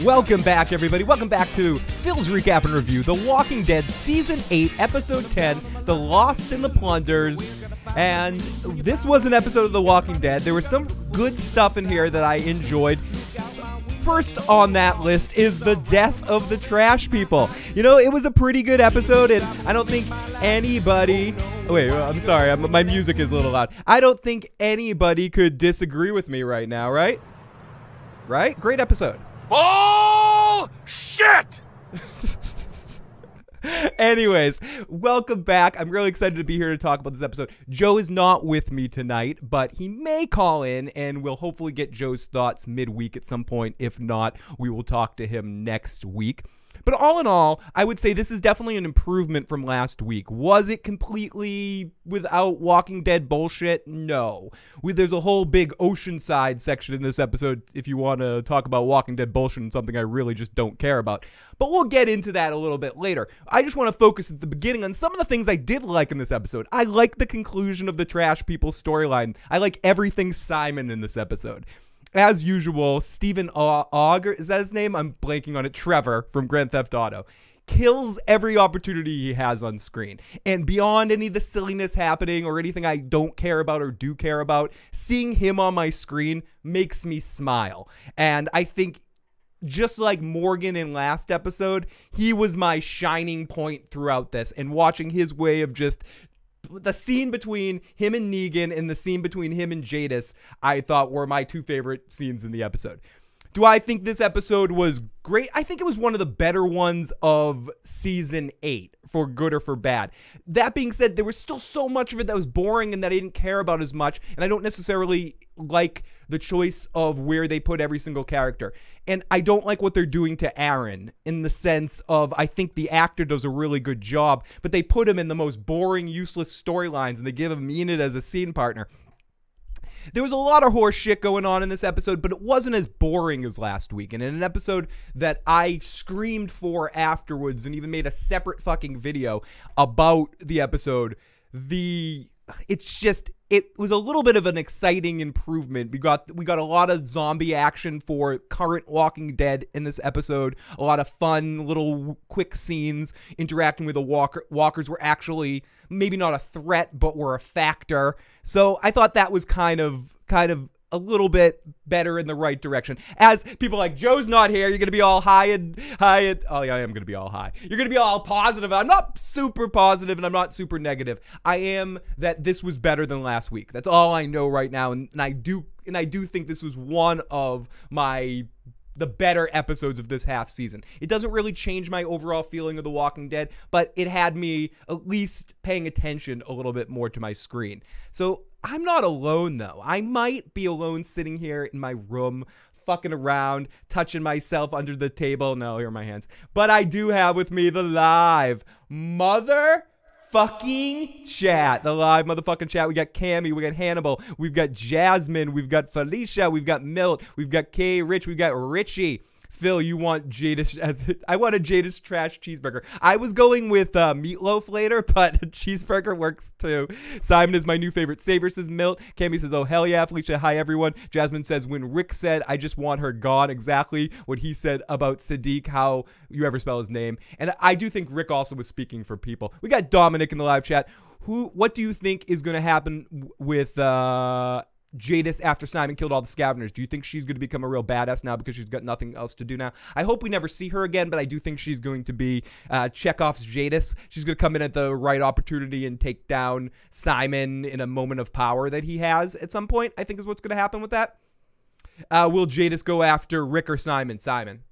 Welcome back, everybody. Welcome back to Phil's Recap and Review, The Walking Dead Season 8, Episode 10, The Lost and the Plunders. And this was an episode of The Walking Dead. There was some good stuff in here that I enjoyed. First on that list is the death of the trash people. You know, it was a pretty good episode, and I don't think anybody... Wait, I'm sorry, my music is a little loud. I don't think anybody could disagree with me right now, right? Right? Great episode. Bullshit! Anyways, welcome back. I'm really excited to be here to talk about this episode. Joe is not with me tonight, but he may call in, and we'll hopefully get Joe's thoughts midweek at some point. If not, we will talk to him next week. But all in all, I would say this is definitely an improvement from last week. Was it completely without Walking Dead bullshit? No. There's a whole big Oceanside section in this episode if you want to talk about Walking Dead bullshit and something I really just don't care about. But we'll get into that a little bit later. I just want to focus at the beginning on some of the things I did like in this episode. I like the conclusion of the trash people storyline. I like everything Simon in this episode. As usual, Stephen Auger, is that his name? I'm blanking on it. Trevor from Grand Theft Auto. Kills every opportunity he has on screen. And beyond any of the silliness happening or anything I don't care about or do care about, seeing him on my screen makes me smile. And I think just like Morgan in last episode, he was my shining point throughout this. And watching his way of just... the scene between him and Negan and the scene between him and Jadis, I thought were my two favorite scenes in the episode. Do I think this episode was great? I think it was one of the better ones of season 8, for good or for bad. That being said, there was still so much of it that was boring and that I didn't care about as much, and I don't necessarily like the choice of where they put every single character. And I don't like what they're doing to Aaron in the sense of I think the actor does a really good job, but they put him in the most boring, useless storylines and they give him Enid as a scene partner. There was a lot of horse shit going on in this episode, but it wasn't as boring as last week. And in an episode that I screamed for afterwards and even made a separate fucking video about the episode, it was a little bit of an exciting improvement. We got a lot of zombie action for current Walking Dead in this episode. A lot of fun little quick scenes interacting with the walkers were actually maybe not a threat, but were a factor. So I thought that was kind of a little bit better in the right direction. As people like, Joe's not here, you're going to be all high and oh yeah, I am going to be all high. You're going to be all positive. I'm not super positive and I'm not super negative. I am that this was better than last week. That's all I know right now. And I do think this was one of the better episodes of this half season. It doesn't really change my overall feeling of The Walking Dead, but it had me at least paying attention a little bit more to my screen. So I'm not alone, though. I might be alone sitting here in my room, fucking around, touching myself under the table. No, here are my hands. But I do have with me the live motherfucking chat. The live motherfucking chat. We got Cammy, we got Hannibal, we've got Jasmine, we've got Felicia, we've got Milt, we've got Kay Rich, we've got Richie. Phil, you want Jadis I want a Jadis trash cheeseburger. I was going with meatloaf later, but cheeseburger works too. Simon is my new favorite. Saver says Milt. Cammy says, oh, hell yeah. Felicia, hi, everyone. Jasmine says, when Rick said, I just want her gone, exactly what he said about Sadiq, how you ever spell his name. And I do think Rick also was speaking for people. We got Dominic in the live chat. What do you think is going to happen with Jadis after Simon killed all the scavengers? Do you think she's going to become a real badass now because she's got nothing else to do now? I hope we never see her again, but I do think she's going to be Chekhov's Jadis. She's going to come in at the right opportunity and take down Simon in a moment of power that he has at some point, I think is what's going to happen with that. Will Jadis go after Rick or Simon? Simon.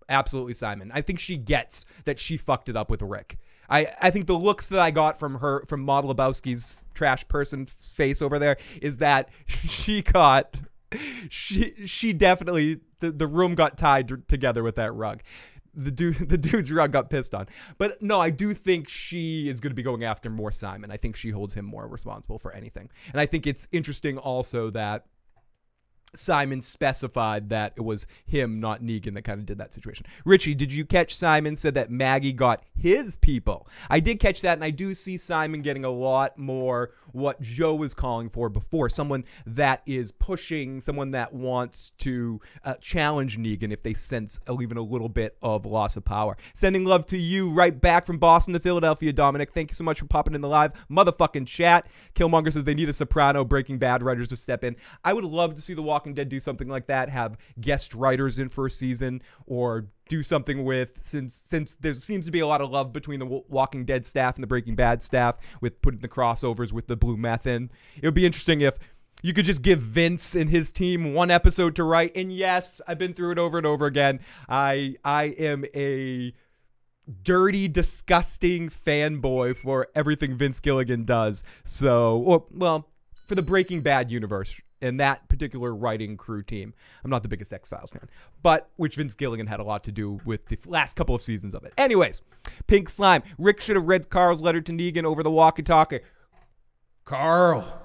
Absolutely Simon. I think she gets that she fucked it up with Rick. I think the looks that I got from Maud Lebowski's trash person face over there is that she definitely, the room got tied together with that rug. The dude's rug got pissed on. But no, I do think she is going to be going after more Simon. I think she holds him more responsible for anything. And I think it's interesting also that Simon specified that it was him, not Negan, that kind of did that situation. Richie, did you catch Simon said that Maggie got his people? I did catch that, and I do see Simon getting a lot more what Joe was calling for before. Someone that is pushing, someone that wants to challenge Negan if they sense even a little bit of loss of power. Sending love to you right back from Boston to Philadelphia, Dominic. Thank you so much for popping in the live motherfucking chat. Killmonger says they need a Soprano Breaking Bad writers to step in. I would love to see The Walking Dead do something like that, have guest writers in for a season, or do something with, since there seems to be a lot of love between the Walking Dead staff and the Breaking Bad staff with putting the crossovers with the blue meth in. It would be interesting if you could just give Vince and his team one episode to write. And yes, I've been through it over and over again. I am a dirty, disgusting fanboy for everything Vince Gilligan does. So, well, for the Breaking Bad universe and that particular writing crew team. I'm not the biggest X-Files fan, but which Vince Gilligan had a lot to do with the last couple of seasons of it. Anyways, Pink Slime. Rick should have read Carl's letter to Negan over the walkie-talkie. Carl.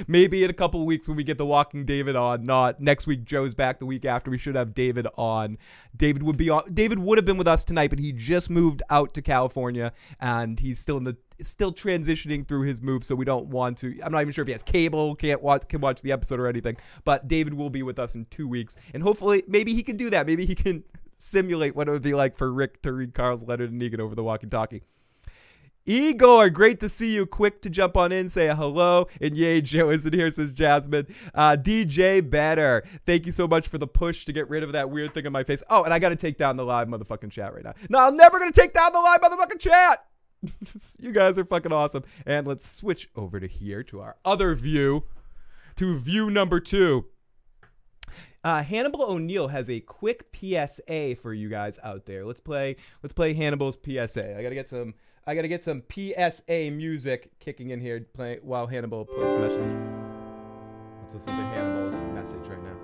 Maybe in a couple of weeks when we get the Walking David on. Not next week. Joe's back. The week after, we should have David on. David would be on. David would have been with us tonight, but he just moved out to California, and he's still transitioning through his move. So we don't want to. I'm not even sure if he has cable, can watch the episode or anything. But David will be with us in 2 weeks, and hopefully, maybe he can do that. Maybe he can simulate what it would be like for Rick to read Carl's letter to Negan over the walkie-talkie. Igor, great to see you. Quick to jump on in, say a hello. And yay, Joe isn't here, says Jasmine. DJ Better, thank you so much for the push to get rid of that weird thing on my face. Oh, and I got to take down the live motherfucking chat right now. No, I'm never going to take down the live motherfucking chat. You guys are fucking awesome. And let's switch over to here to our other view, to view number 2. Hannibal O'Neill has a quick PSA for you guys out there. Let's play Hannibal's PSA. I gotta get some PSA music kicking in here while Hannibal posts a message. Let's listen to Hannibal's message right now.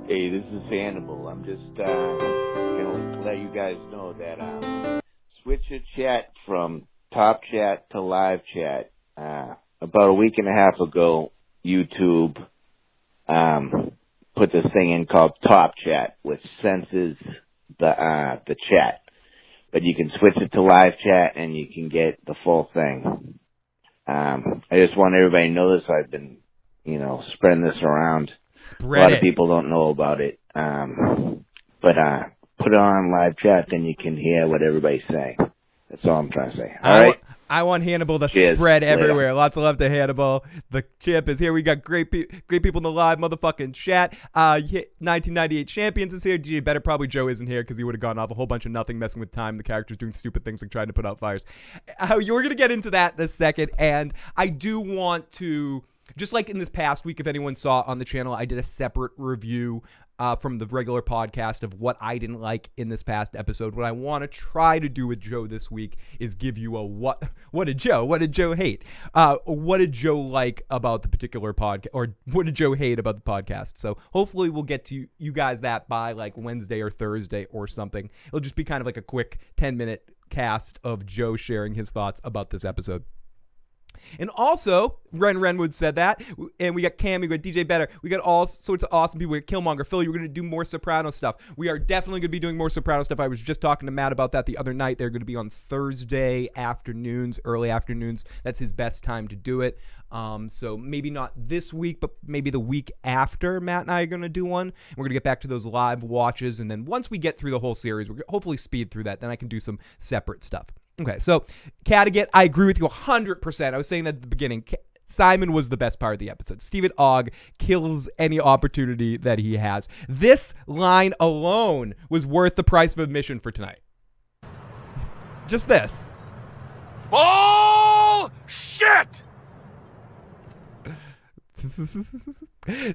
Hey, this is Hannibal. I'm just gonna let you guys know that switch your chat from top chat to live chat. About a week and a half ago, YouTube put this thing in called Top Chat, which senses the chat. But you can switch it to live chat and you can get the full thing. I just want everybody to know this. I've been, spreading this around. A lot of people don't know about it. But put it on live chat, then you can hear what everybody's saying. That's all I'm trying to say. All right. I want Hannibal to spread everywhere. Lots of love to Hannibal. The champ is here. We got great people in the live motherfucking chat. 1998 Champions is here. DJ Better, probably Joe isn't here because he would have gone off a whole bunch of nothing, messing with time. The characters doing stupid things like trying to put out fires. You're going to get into that in a second. And I do want to, just like in this past week, if anyone saw on the channel, I did a separate review from the regular podcast of what I didn't like in this past episode. What I want to try to do with Joe this week is give you a what did Joe hate? What did Joe like about the particular podcast, or what did Joe hate about the podcast? So hopefully we'll get to you guys that by like Wednesday or Thursday or something. It'll just be kind of like a quick 10-minute cast of Joe sharing his thoughts about this episode. And also, Renwood said that, and we got Cam, we got DJ Better, we got all sorts of awesome people. We got Killmonger, Phil, you're going to do more Soprano stuff. We are definitely going to be doing more Soprano stuff. I was just talking to Matt about that the other night. They're going to be on Thursday afternoons, early afternoons. That's his best time to do it. So maybe not this week, but maybe the week after Matt and I are going to do one. And we're going to get back to those live watches, and then once we get through the whole series, we're going to hopefully speed through that. Then I can do some separate stuff. Okay, so Cattigat, I agree with you 100%. I was saying that at the beginning. Simon was the best part of the episode. Stephen Ogg kills any opportunity that he has. This line alone was worth the price of admission for tonight. Just this. Bullshit!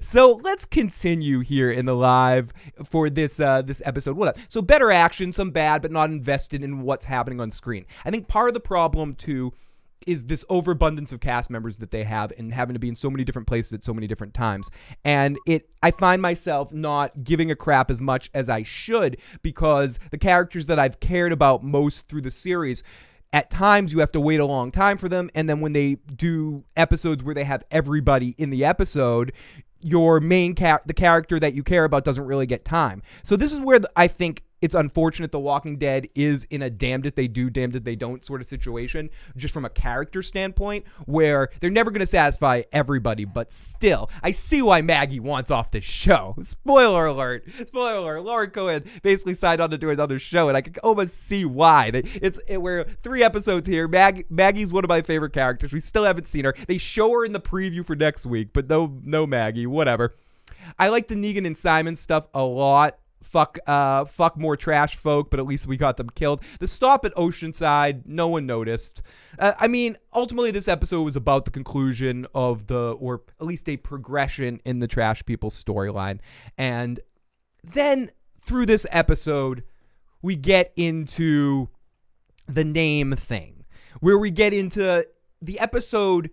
So let's continue here in the live for this episode. What up? So better action, some bad, but not invested in what's happening on screen. I think part of the problem too is this overabundance of cast members that they have and having to be in so many different places at so many different times. And I find myself not giving a crap as much as I should, because the characters that I've cared about most through the series, at times you have to wait a long time for them, and then when they do episodes where they have everybody in the episode, your main the character that you care about doesn't really get time. So this is where I think it's unfortunate The Walking Dead is in a damned if they do, damned if they don't sort of situation, just from a character standpoint, where they're never going to satisfy everybody, but still, I see why Maggie wants off the show. Spoiler alert. Spoiler alert. Lauren Cohen basically signed on to do another show, and I can almost see why. We're 3 episodes here. Maggie's one of my favorite characters. We still haven't seen her. They show her in the preview for next week, but no Maggie, whatever. I like the Negan and Simon stuff a lot. Fuck more trash folk, but at least we got them killed. The stop at Oceanside, no one noticed. I mean, ultimately this episode was about the conclusion of or at least a progression in the trash people storyline. And then through this episode, we get into the name thing, where we get into the episode.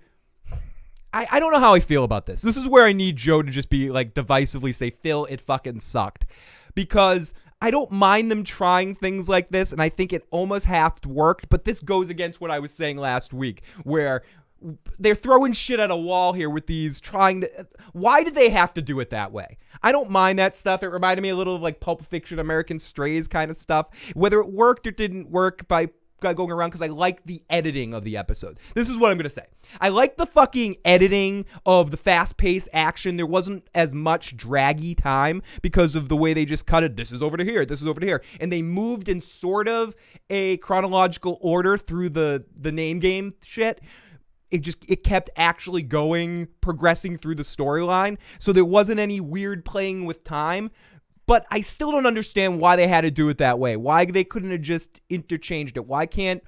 I don't know how I feel about this. This is where I need Joe to just be like divisively say, Phil, it fucking sucked. Because I don't mind them trying things like this, and I think it almost half worked, but this goes against what I was saying last week, where they're throwing shit at a wall here with these why did they have to do it that way? I don't mind that stuff. It reminded me a little of like Pulp Fiction, American Strays kind of stuff. Whether it worked or didn't work by going around, because I like the editing of the episode. This is what I'm going to say. I like the fucking editing of the fast-paced action. There wasn't as much draggy time because of the way they just cut it. This is over to here. This is over to here. And they moved in sort of a chronological order through the name game shit. It kept actually going, progressing through the storyline. So there wasn't any weird playing with time. But I still don't understand why they had to do it that way. Why they couldn't have just interchanged it. Why can't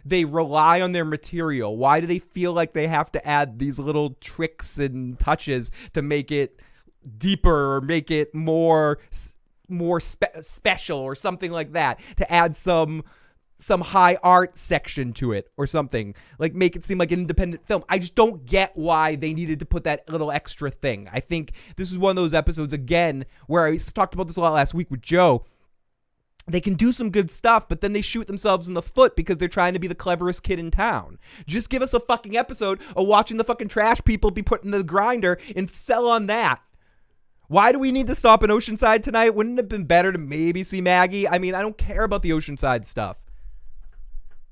they rely on their material? Why do they feel like they have to add these little tricks and touches to make it deeper or make it more special or something like that? To add some high art section to it or something, like make it seem like an independent film. I just don't get why they needed to put that little extra thing. I think this is one of those episodes, again, where I talked about this a lot last week with Joe. They can do some good stuff, but then they shoot themselves in the foot because they're trying to be the cleverest kid in town. Just give us a fucking episode of watching the fucking trash people be put in the grinder and sell on that. Why do we need to stop in Oceanside tonight? Wouldn't it have been better to maybe see Maggie? I mean, I don't care about the Oceanside stuff.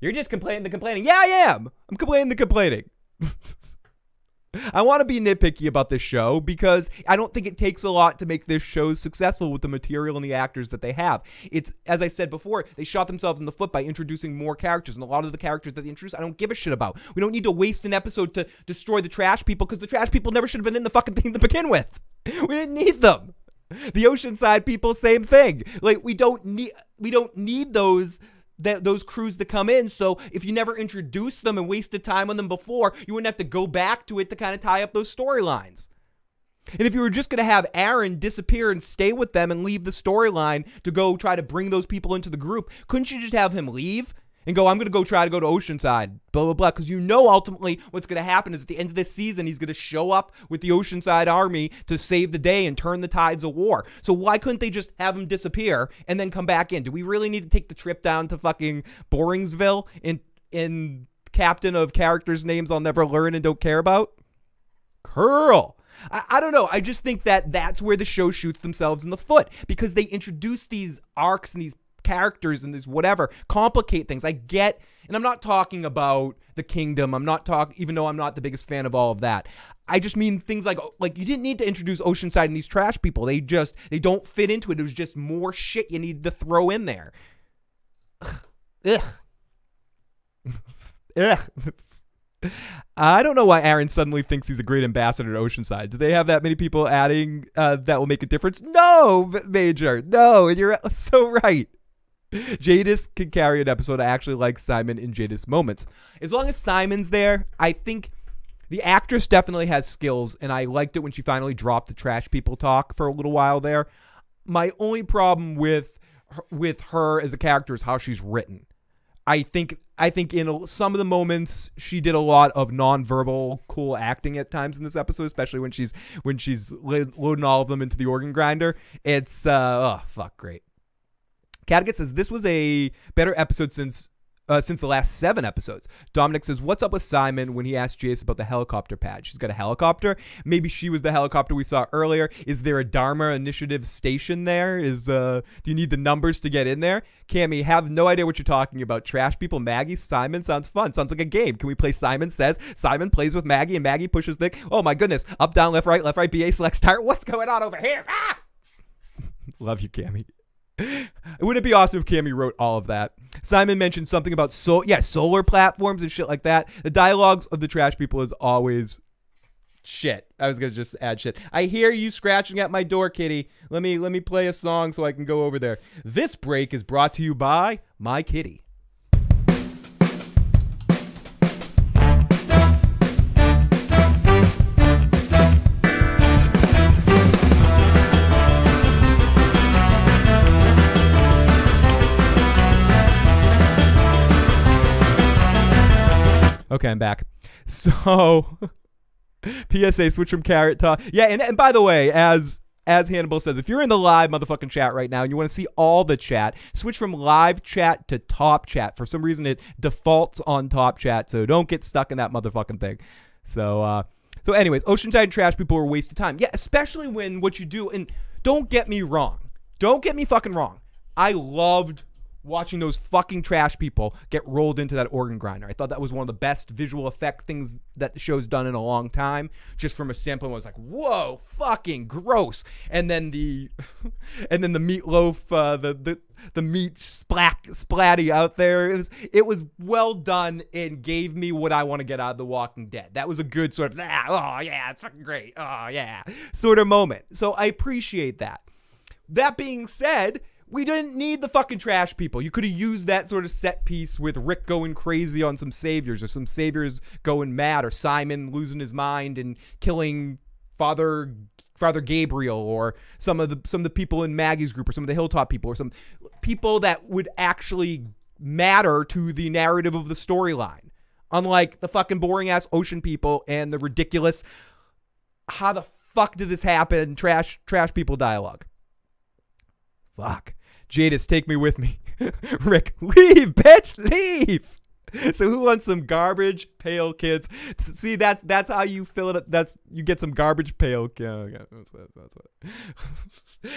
You're just complaining the complaining. Yeah, I am. I'm complaining the complaining. I want to be nitpicky about this show because I don't think it takes a lot to make this show successful with the material and the actors that they have. It's, as I said before, they shot themselves in the foot by introducing more characters, and a lot of the characters that they introduced, I don't give a shit about. We don't need to waste an episode to destroy the trash people because the trash people never should have been in the fucking thing to begin with. We didn't need them. The Oceanside people, same thing. Like, we don't need those crews to come in. So if you never introduced them and wasted time on them before, you wouldn't have to go back to it to kind of tie up those storylines. And if you were just going to have Aaron disappear and stay with them and leave the storyline to go try to bring those people into the group, couldn't you just have him leave and go, I'm going to go try to go to Oceanside, blah, blah, blah. Because you know ultimately what's going to happen is at the end of this season, he's going to show up with the Oceanside army to save the day and turn the tides of war. So why couldn't they just have him disappear and then come back in? Do we really need to take the trip down to fucking Boringsville in captain of characters' names I'll never learn and don't care about? Curl. I don't know. I just think that that's where the show shoots themselves in the foot because they introduce these arcs and these characters and this whatever complicate things. I get, and I'm not talking about the kingdom. I'm not talking, even though I'm not the biggest fan of all of that. I just mean things like you didn't need to introduce Oceanside and these trash people. They don't fit into it. It was just more shit you needed to throw in there. Ugh. Ugh. I don't know why Aaron suddenly thinks he's a great ambassador to Oceanside. Do they have that many people adding that will make a difference? No, Major. No, and you're so right. Jadis can carry an episode. I actually like Simon in Jadis moments. As long as Simon's there, I think the actress definitely has skills, and I liked it when she finally dropped the trash people talk for a little while there. My only problem with her as a character is how she's written. I think in some of the moments she did a lot of nonverbal cool acting at times in this episode, especially when she's loading all of them into the organ grinder. It's great. Caddigat says this was a better episode since since the last 7 episodes. Dominic says, what's up with Simon when he asked Jace about the helicopter pad? She's got a helicopter. Maybe she was the helicopter we saw earlier. Is there a Dharma Initiative station there? Do you need the numbers to get in there? Cammy, have no idea what you're talking about. Trash people, Maggie, Simon, sounds fun. Sounds like a game. Can we play Simon Says? Simon plays with Maggie and Maggie pushes the... Oh my goodness. Up, down, left, right, BA, select, start. What's going on over here? Ah! Love you, Cammy. Wouldn't it be awesome if Cammy wrote all of that? Simon mentioned something about solar platforms and shit like that. The dialogues of the trash people is always shit. I was gonna just add shit. I hear you scratching at my door, kitty. Let me play a song so I can go over there. This break is brought to you by my kitty. Okay, I'm back. So, PSA, switch from carrot to... Yeah, and by the way, as Hannibal says, if you're in the live motherfucking chat right now and you want to see all the chat, switch from live chat to top chat. For some reason, it defaults on top chat, so don't get stuck in that motherfucking thing. So anyways, Oceanside trash people are a waste of time. Yeah, especially when what you do... And don't get me wrong. Don't get me fucking wrong. I loved... watching those fucking trash people get rolled into that organ grinder. I thought that was one of the best visual effect things that the show's done in a long time. Just from a standpoint, I was like, whoa, fucking gross. And then the meatloaf, the meat splatty out there. It was well done and gave me what I want to get out of The Walking Dead. That was a good sort of, oh yeah, it's fucking great. Oh yeah, sort of moment. So I appreciate that. That being said, we didn't need the fucking trash people. You could have used that sort of set piece with Rick going crazy on some saviors, or some saviors going mad, or Simon losing his mind and killing Father Gabriel, or some of the people in Maggie's group, or some of the Hilltop people, or some people that would actually matter to the narrative of the storyline. Unlike the fucking boring ass ocean people and the ridiculous, how the fuck did this happen, trash people dialogue. Fuck. Jadis, take me with me. Rick, leave, bitch, leave. So who wants some garbage pail kids? See, that's how you fill it up. You get some garbage pail. That's what.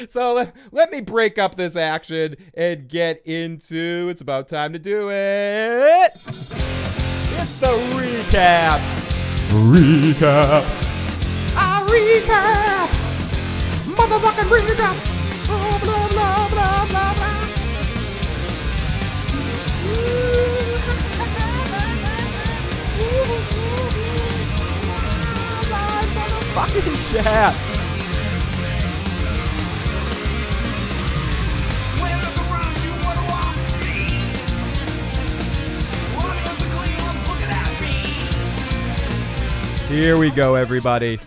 So let me break up this action and get into. It's about time to do it. It's the recap. Recap. A recap. Motherfucking recap. Blah, blah, blah, blah, blah, blah. Fucking chat. Here we go, everybody.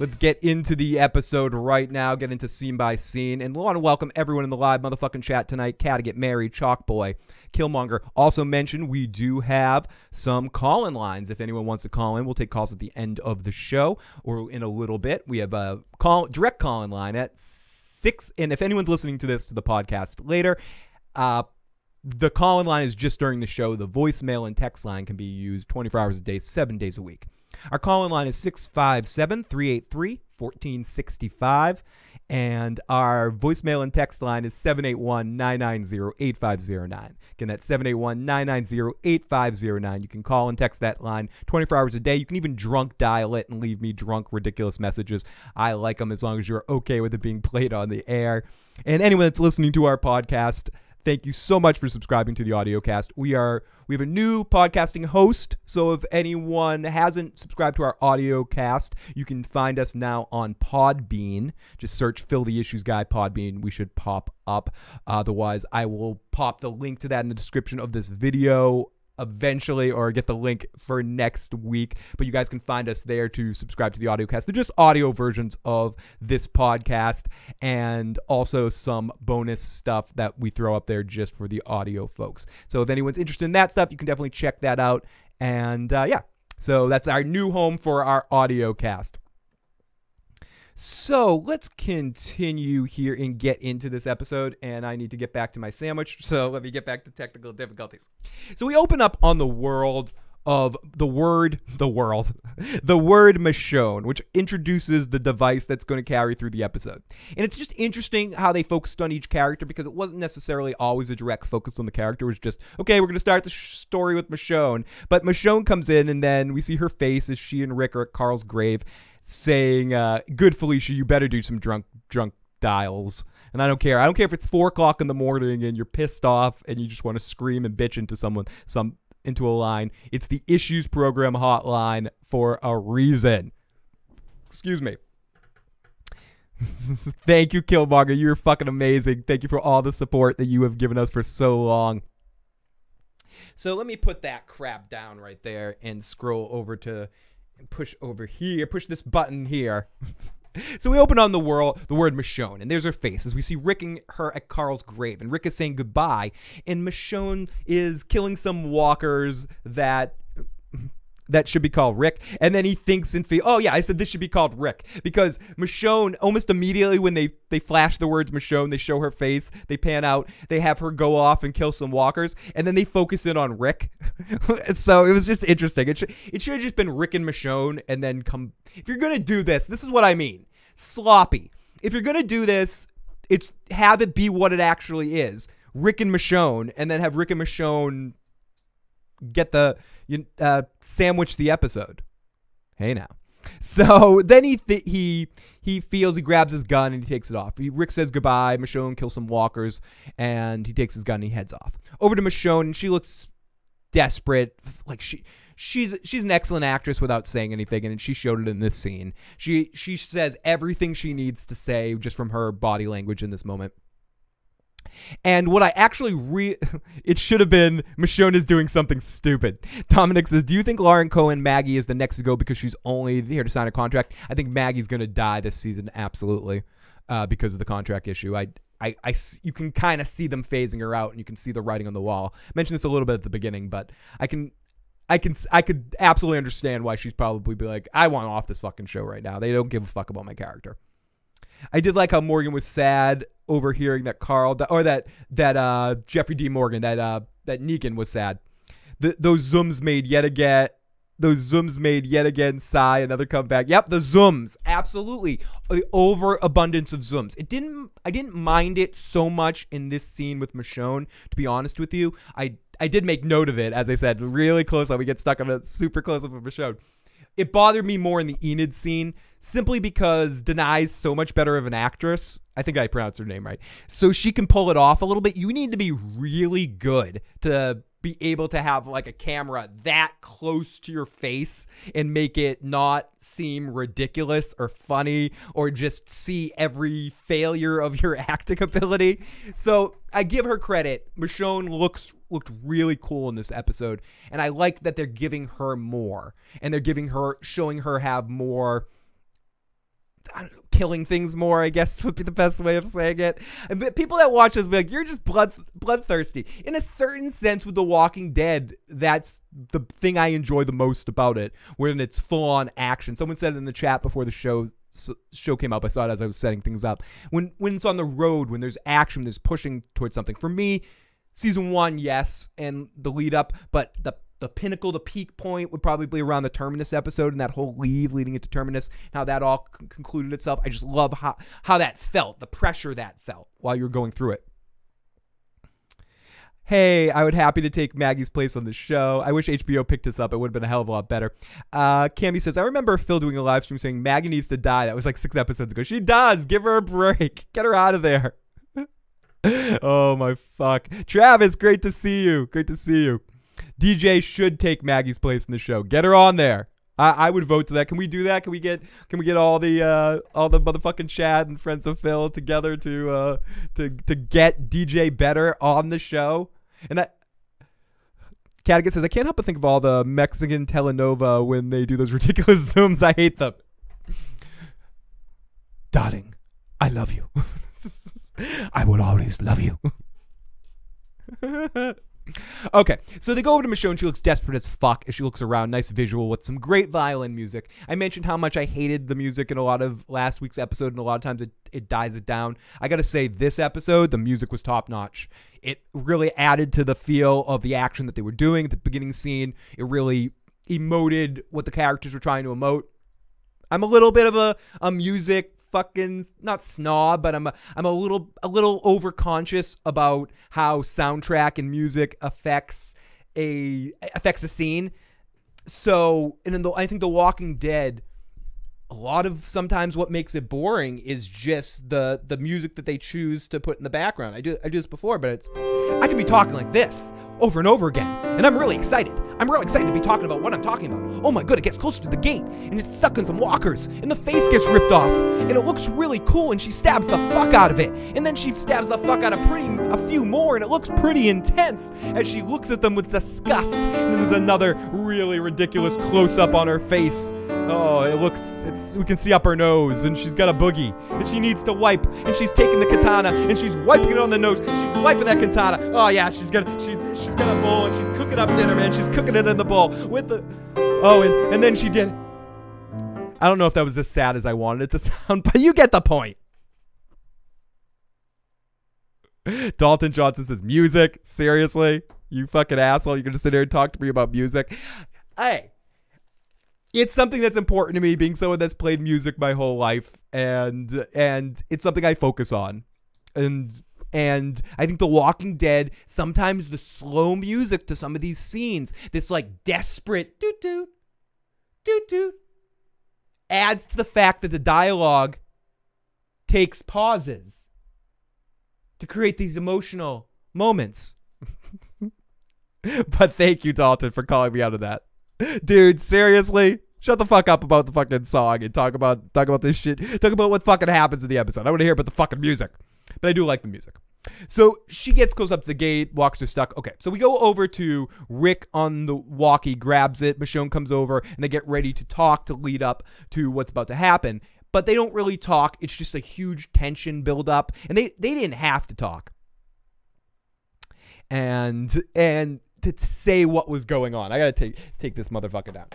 Let's get into the episode right now, get into scene by scene. And I want to welcome everyone in the live motherfucking chat tonight. Cat to Get Married, Chalkboy, Killmonger. Also mentioned, we do have some call-in lines. If anyone wants to call in, we'll take calls at the end of the show or in a little bit. We have a direct call-in line at 6. And if anyone's listening to the podcast later, the call-in line is just during the show. The voicemail and text line can be used 24 hours a day, 7 days a week. Our call-in line is 657-383-1465, and our voicemail and text line is 781-990-8509. Again, that's 781-990-8509. You can call and text that line 24 hours a day. You can even drunk dial it and leave me drunk, ridiculous messages. I like them as long as you're okay with it being played on the air. And anyone that's listening to our podcast, thank you so much for subscribing to the AudioCast. We have a new podcasting host, so if anyone hasn't subscribed to our AudioCast, you can find us now on Podbean. Just search Phil the Issues Guy Podbean. We should pop up. Otherwise, I will pop the link to that in the description of this video eventually, or get the link for next week. But you guys can find us there to subscribe to the AudioCast. They're just audio versions of this podcast, and also some bonus stuff that we throw up there just for the audio folks. So if anyone's interested in that stuff, you can definitely check that out. And yeah, so that's our new home for our AudioCast. So let's continue here and get into this episode, and I need to get back to my sandwich, so let me get back to technical difficulties. So we open up on the world of the word Michonne, which introduces the device that's going to carry through the episode. And it's just interesting how they focused on each character, because it wasn't necessarily always a direct focus on the character. It was just, okay, we're going to start the story with Michonne. But Michonne comes in, and then we see her face as she and Rick are at Carl's grave, saying, good Felicia, you better do some drunk dials. And I don't care if it's 4 o'clock in the morning and you're pissed off and you just want to scream and bitch into into a line. It's the Issues Program hotline for a reason. Excuse me. Thank you, Killmonger. You're fucking amazing. Thank you for all the support that you have given us for so long. So let me put that crap down right there and scroll over to push over here. Push this button here. So we open on the word Michonne, and there's her face as we see Rick and her at Carl's grave, and Rick is saying goodbye, and Michonne is killing some walkers that should be called Rick, and then he thinks and feels, oh yeah, I said this should be called Rick, because Michonne, almost immediately when they flash the words Michonne, they show her face, they pan out, they have her go off and kill some walkers, and then they focus in on Rick. So it was just interesting. It should have just been Rick and Michonne, and then if you're gonna do this is what I mean. Sloppy. If you're gonna do this, have it be what it actually is. Rick and Michonne, and then have Rick and Michonne get sandwich the episode. Hey now. So then he feels, he grabs his gun and he takes it off. Rick says goodbye. Michonne kills some walkers, and he takes his gun and he heads off. Over to Michonne, and she looks desperate, like she's an excellent actress without saying anything, and she showed it in this scene. She says everything she needs to say just from her body language in this moment. And what I actually it should have been Michonne is doing something stupid. Dominic says, do you think Lauren Cohen Maggie is the next to go because she's only here to sign a contract? I think Maggie's going to die this season, absolutely, because of the contract issue. You can kind of see them phasing her out, and you can see the writing on the wall. I mentioned this a little bit at the beginning, but I could absolutely understand why she's probably be like, I want off this fucking show right now. They don't give a fuck about my character. I did like how Morgan was sad overhearing that that Jeffrey D. Morgan, that Negan was sad. Those zooms made yet again sigh, another comeback. Yep, the zooms, absolutely, overabundance of zooms. I didn't mind it so much in this scene with Michonne, to be honest with you. I did make note of it, as I said, really close up. We get stuck on a super close up of Michonne. It bothered me more in the Enid scene, simply because Denai's so much better of an actress. I think I pronounced her name right. So she can pull it off a little bit. You need to be really good to be able to have like a camera that close to your face and make it not seem ridiculous or funny, or just see every failure of your acting ability. So I give her credit. Michonne looked really cool in this episode, and I like that they're giving her more, and they're showing her have more, killing things more, I guess would be the best way of saying it. And people that watch this be like, you're just bloodthirsty. In a certain sense, with The Walking Dead, that's the thing I enjoy the most about it, when it's full-on action. Someone said it in the chat before the show came up. I saw it as I was setting things up. When it's on the road, when there's action, there's pushing towards something. For me, season 1, yes, and the lead up, but the pinnacle, the peak point would probably be around the Terminus episode, and that whole leading into Terminus, how that all concluded itself. I just love how that felt, the pressure that felt while you were going through it. Hey, I would happy to take Maggie's place on the show. I wish HBO picked this up. It would have been a hell of a lot better. Cammy says, I remember Phil doing a live stream saying Maggie needs to die. That was like 6 episodes ago. She does. Give her a break. Get her out of there. Oh, my fuck. Travis, great to see you. Great to see you. DJ should take Maggie's place in the show. Get her on there. I would vote to that. Can we do that? Can we get all the motherfucking chat and friends of Phil together to get DJ better on the show? And that Cattigan says, I can't help but think of all the Mexican telenovela when they do those ridiculous zooms. I hate them. Darling, I love you. I will always love you. Okay, so they go over to Michonne. She looks desperate as fuck as she looks around. Nice visual with some great violin music. I mentioned how much I hated the music in a lot of last week's episode, and a lot of times it dies it down. I gotta say, this episode, the music was top notch. It really added to the feel of the action that they were doing at the beginning scene. It really emoted what the characters were trying to emote. I'm a little bit of a music fucking not snob, but I'm a little overconscious about how soundtrack and music affects a scene. So, and then I think The Walking Dead, a lot of sometimes what makes it boring is just the music that they choose to put in the background. I do this before, but I can be talking like this over and over again, and I'm really excited. I'm really excited to be talking about what I'm talking about. Oh my god, it gets closer to the gate, and it's stuck in some walkers, and the face gets ripped off, and it looks really cool, and she stabs the fuck out of it, and then she stabs the fuck out of a few more, and it looks pretty intense as she looks at them with disgust, and there's another really ridiculous close-up on her face. Oh, we can see up her nose, and she's got a boogie that she needs to wipe, and she's taking the katana, and she's wiping it on the nose. She's wiping that katana. Oh yeah, she's got a bowl, and she's cooking up dinner, man. She's cooking it in the bowl with the, and then she did. I don't know if that was as sad as I wanted it to sound, but you get the point. Dalton Johnson says, music? Seriously? You fucking asshole. You're going to sit here and talk to me about music? Hey. It's something that's important to me, being someone that's played music my whole life, and it's something I focus on. And I think The Walking Dead, sometimes the slow music to some of these scenes, this like desperate doot doot doot doot, adds to the fact that the dialogue takes pauses to create these emotional moments. But thank you, Dalton, for calling me out of that. Dude, seriously? Shut the fuck up about the fucking song and talk about this shit. Talk about what fucking happens in the episode. I want to hear about the fucking music. But I do like the music. So she goes up to the gate, walks her stuck. Okay, so we go over to Rick on the walkie, grabs it. Michonne comes over, and they get ready to talk to lead up to what's about to happen. But they don't really talk. It's just a huge tension build up. And they didn't have to talk. And to say what was going on. I gotta take this motherfucker down.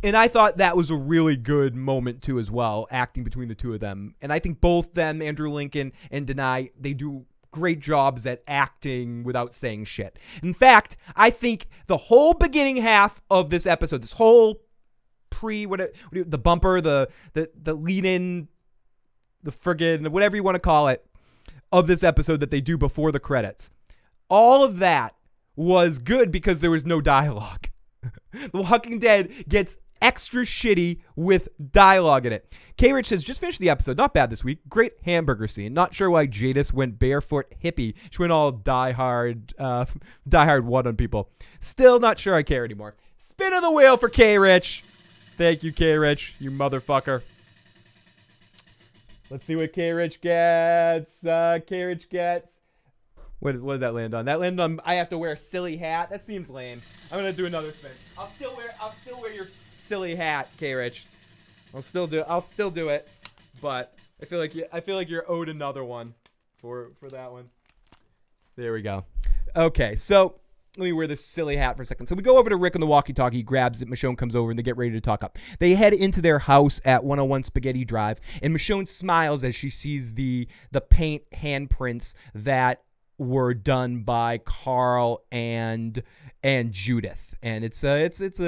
And I thought that was a really good moment too as well, acting between the two of them. And I think both them, Andrew Lincoln and Denai, they do great jobs at acting without saying shit. In fact, I think the whole beginning half of this episode, this whole the bumper, the lead in, the friggin', whatever you want to call it, of this episode that they do before the credits, all of that was good because there was no dialogue. The Walking Dead gets extra shitty with dialogue in it. K-Rich says, just finished the episode. Not bad this week. Great hamburger scene. Not sure why Jadis went barefoot hippie. She went all die hard one on people. Still not sure I care anymore. Spin of the wheel for K-Rich. Thank you, K-Rich, you motherfucker. Let's see what K-Rich gets. K-Rich gets... What did that land on? That landed on, I have to wear a silly hat. That seems lame. I'm gonna do another spin. I'll still wear your silly hat, K-Rich. I'll still do it. But I feel like you're owed another one for that one. There we go. Okay, so let me wear this silly hat for a second. So we go over to Rick on the walkie-talkie, he grabs it, Michonne comes over, and they get ready to talk up. They head into their house at 101 Spaghetti Drive, and Michonne smiles as she sees the paint handprints that were done by Carl and Judith, and it's such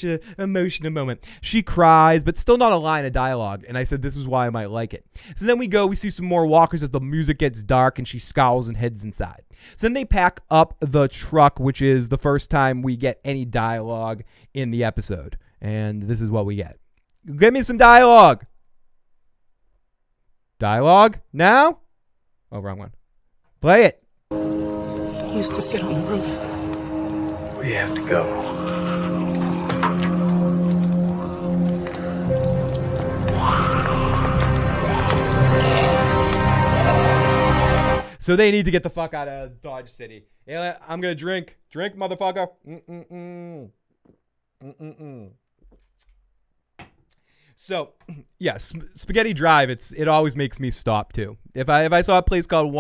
a emotional moment. She cries, but still not a line of dialogue, and I said this is why I might like it. So then we see some more walkers as the music gets dark, and she scowls and heads inside. So then they pack up the truck, which is the first time we get any dialogue in the episode, and this is what we get. Give me some dialogue. Dialogue now? Oh, wrong one. Play it. He used to sit on the roof. We have to go. So they need to get the fuck out of Dodge City. Yeah, I'm gonna drink. Drink, motherfucker. So, yeah, Spaghetti Drive, it always makes me stop too. If I saw a place called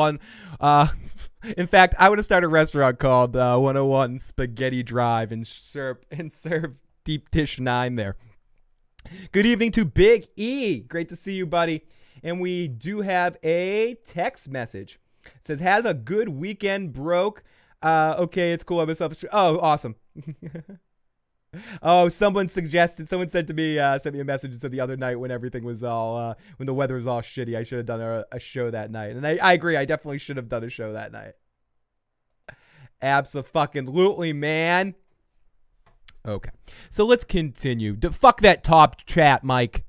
In fact, I would have started a restaurant called 101 Spaghetti Drive and serve deep dish 9 there. Good evening to Big E. Great to see you, buddy. And we do have a text message. It says, has a good weekend, broke. Okay, it's cool. I'm a selfish. Oh, awesome. Oh, someone said to me, sent me a message and said the other night when everything was all, when the weather was all shitty, I should have done a show that night. And I agree. I definitely should have done a show that night. Abso-fucking-lutely, man. Okay. So let's continue. Fuck that top chat, Mike.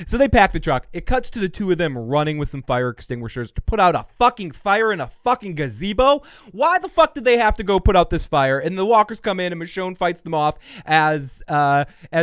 So they pack the truck. It cuts to the two of them running with some fire extinguishers to put out a fucking fire in a fucking gazebo. Why the fuck did they have to go put out this fire? And the walkers come in and Michonne fights them off as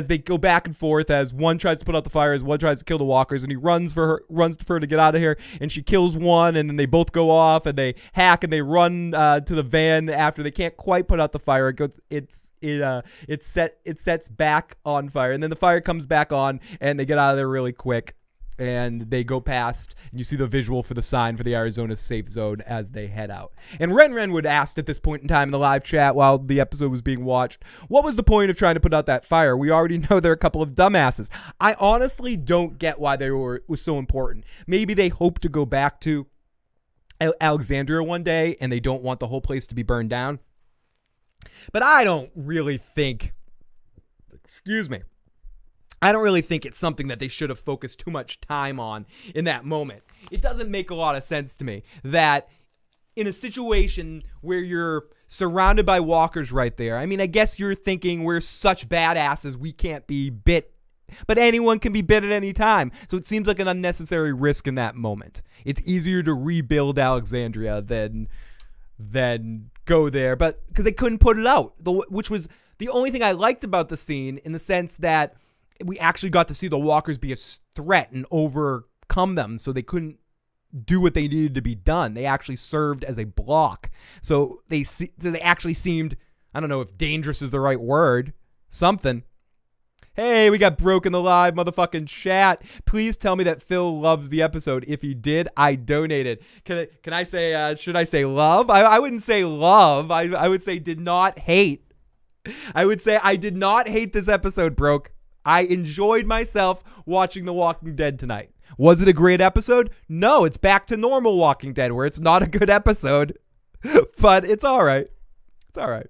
they go back and forth, as one tries to put out the fire, as one tries to kill the walkers, and he runs for her to get out of here, and she kills one, and then they both go off and they hack and they run to the van after they can't quite put out the fire. It sets back on fire, and then the fire comes back on, and they get out of there really quick, and they go past, and you see the visual for the sign for the Arizona safe zone as they head out. And Ren would asked at this point in time in the live chat while the episode was being watched, what was the point of trying to put out that fire? We already know they're a couple of dumbasses. I honestly don't get why was so important. Maybe they hope to go back to Alexandria one day and they don't want the whole place to be burned down. But I don't really think, I don't really think it's something that they should have focused too much time on in that moment. It doesn't make a lot of sense to me that in a situation where you're surrounded by walkers right there, I mean, I guess you're thinking we're such badasses we can't be bit, but anyone can be bit at any time. So it seems like an unnecessary risk in that moment. It's easier to rebuild Alexandria than go there, but because they couldn't put it out, which was the only thing I liked about the scene, in the sense that we actually got to see the walkers be a threat and overcome them, so they couldn't do what they needed to be done. They actually served as a block. So they actually seemed, I don't know if dangerous is the right word, something. Hey, we got broken the live motherfucking chat. Please tell me that Phil loves the episode. If he did, I donated. Can I say, should I say love? I wouldn't say love. I would say did not hate. I would say I did not hate this episode, broke. I enjoyed myself watching The Walking Dead tonight. Was it a great episode? No, it's back to normal Walking Dead, where it's not a good episode, but it's all right. It's all right.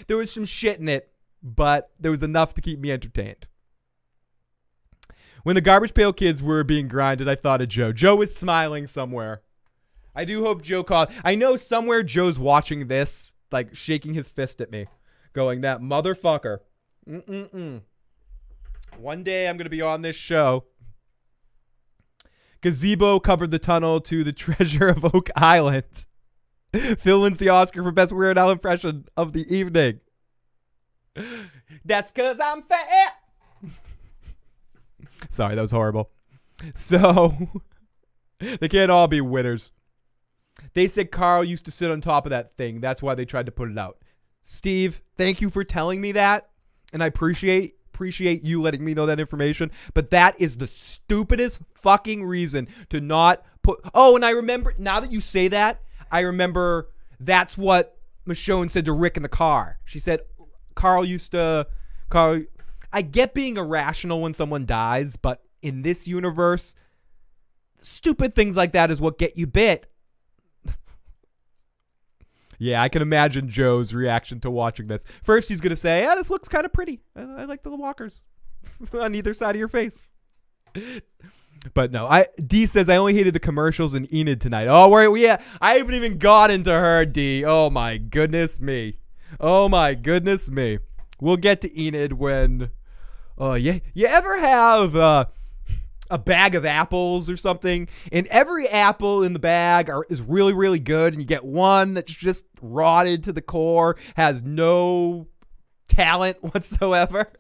There was some shit in it, but there was enough to keep me entertained. When the Garbage Pail Kids were being grinded, I thought of Joe. Joe was smiling somewhere. I do hope Joe called. I know somewhere Joe's watching this, like shaking his fist at me, going, that motherfucker. One day I'm going to be on this show. Gazebo covered the tunnel to the treasure of Oak Island. Phil wins the Oscar for best Weird Al impression of the evening. That's because I'm fat. Sorry, that was horrible. So, they can't all be winners. They said Carl used to sit on top of that thing. That's why they tried to put it out. Steve, thank you for telling me that. And I appreciate you letting me know that information, but that is the stupidest fucking reason to not put. Oh, and I remember, now that you say that, I remember that's what Michonne said to Rick in the car. She said, Carl, I get being irrational when someone dies, but in this universe, stupid things like that is what get you bit. Yeah, I can imagine Joe's reaction to watching this. First, he's going to say, this looks kind of pretty. I like the walkers on either side of your face. But no, D says, I only hated the commercials in Enid tonight. Oh, yeah, I haven't even got into her, D. Oh, my goodness me. Oh, my goodness me. We'll get to Enid when, you ever have a bag of apples or something, and every apple in the bag is really, really good, and you get one that's just rotted to the core, has no talent whatsoever?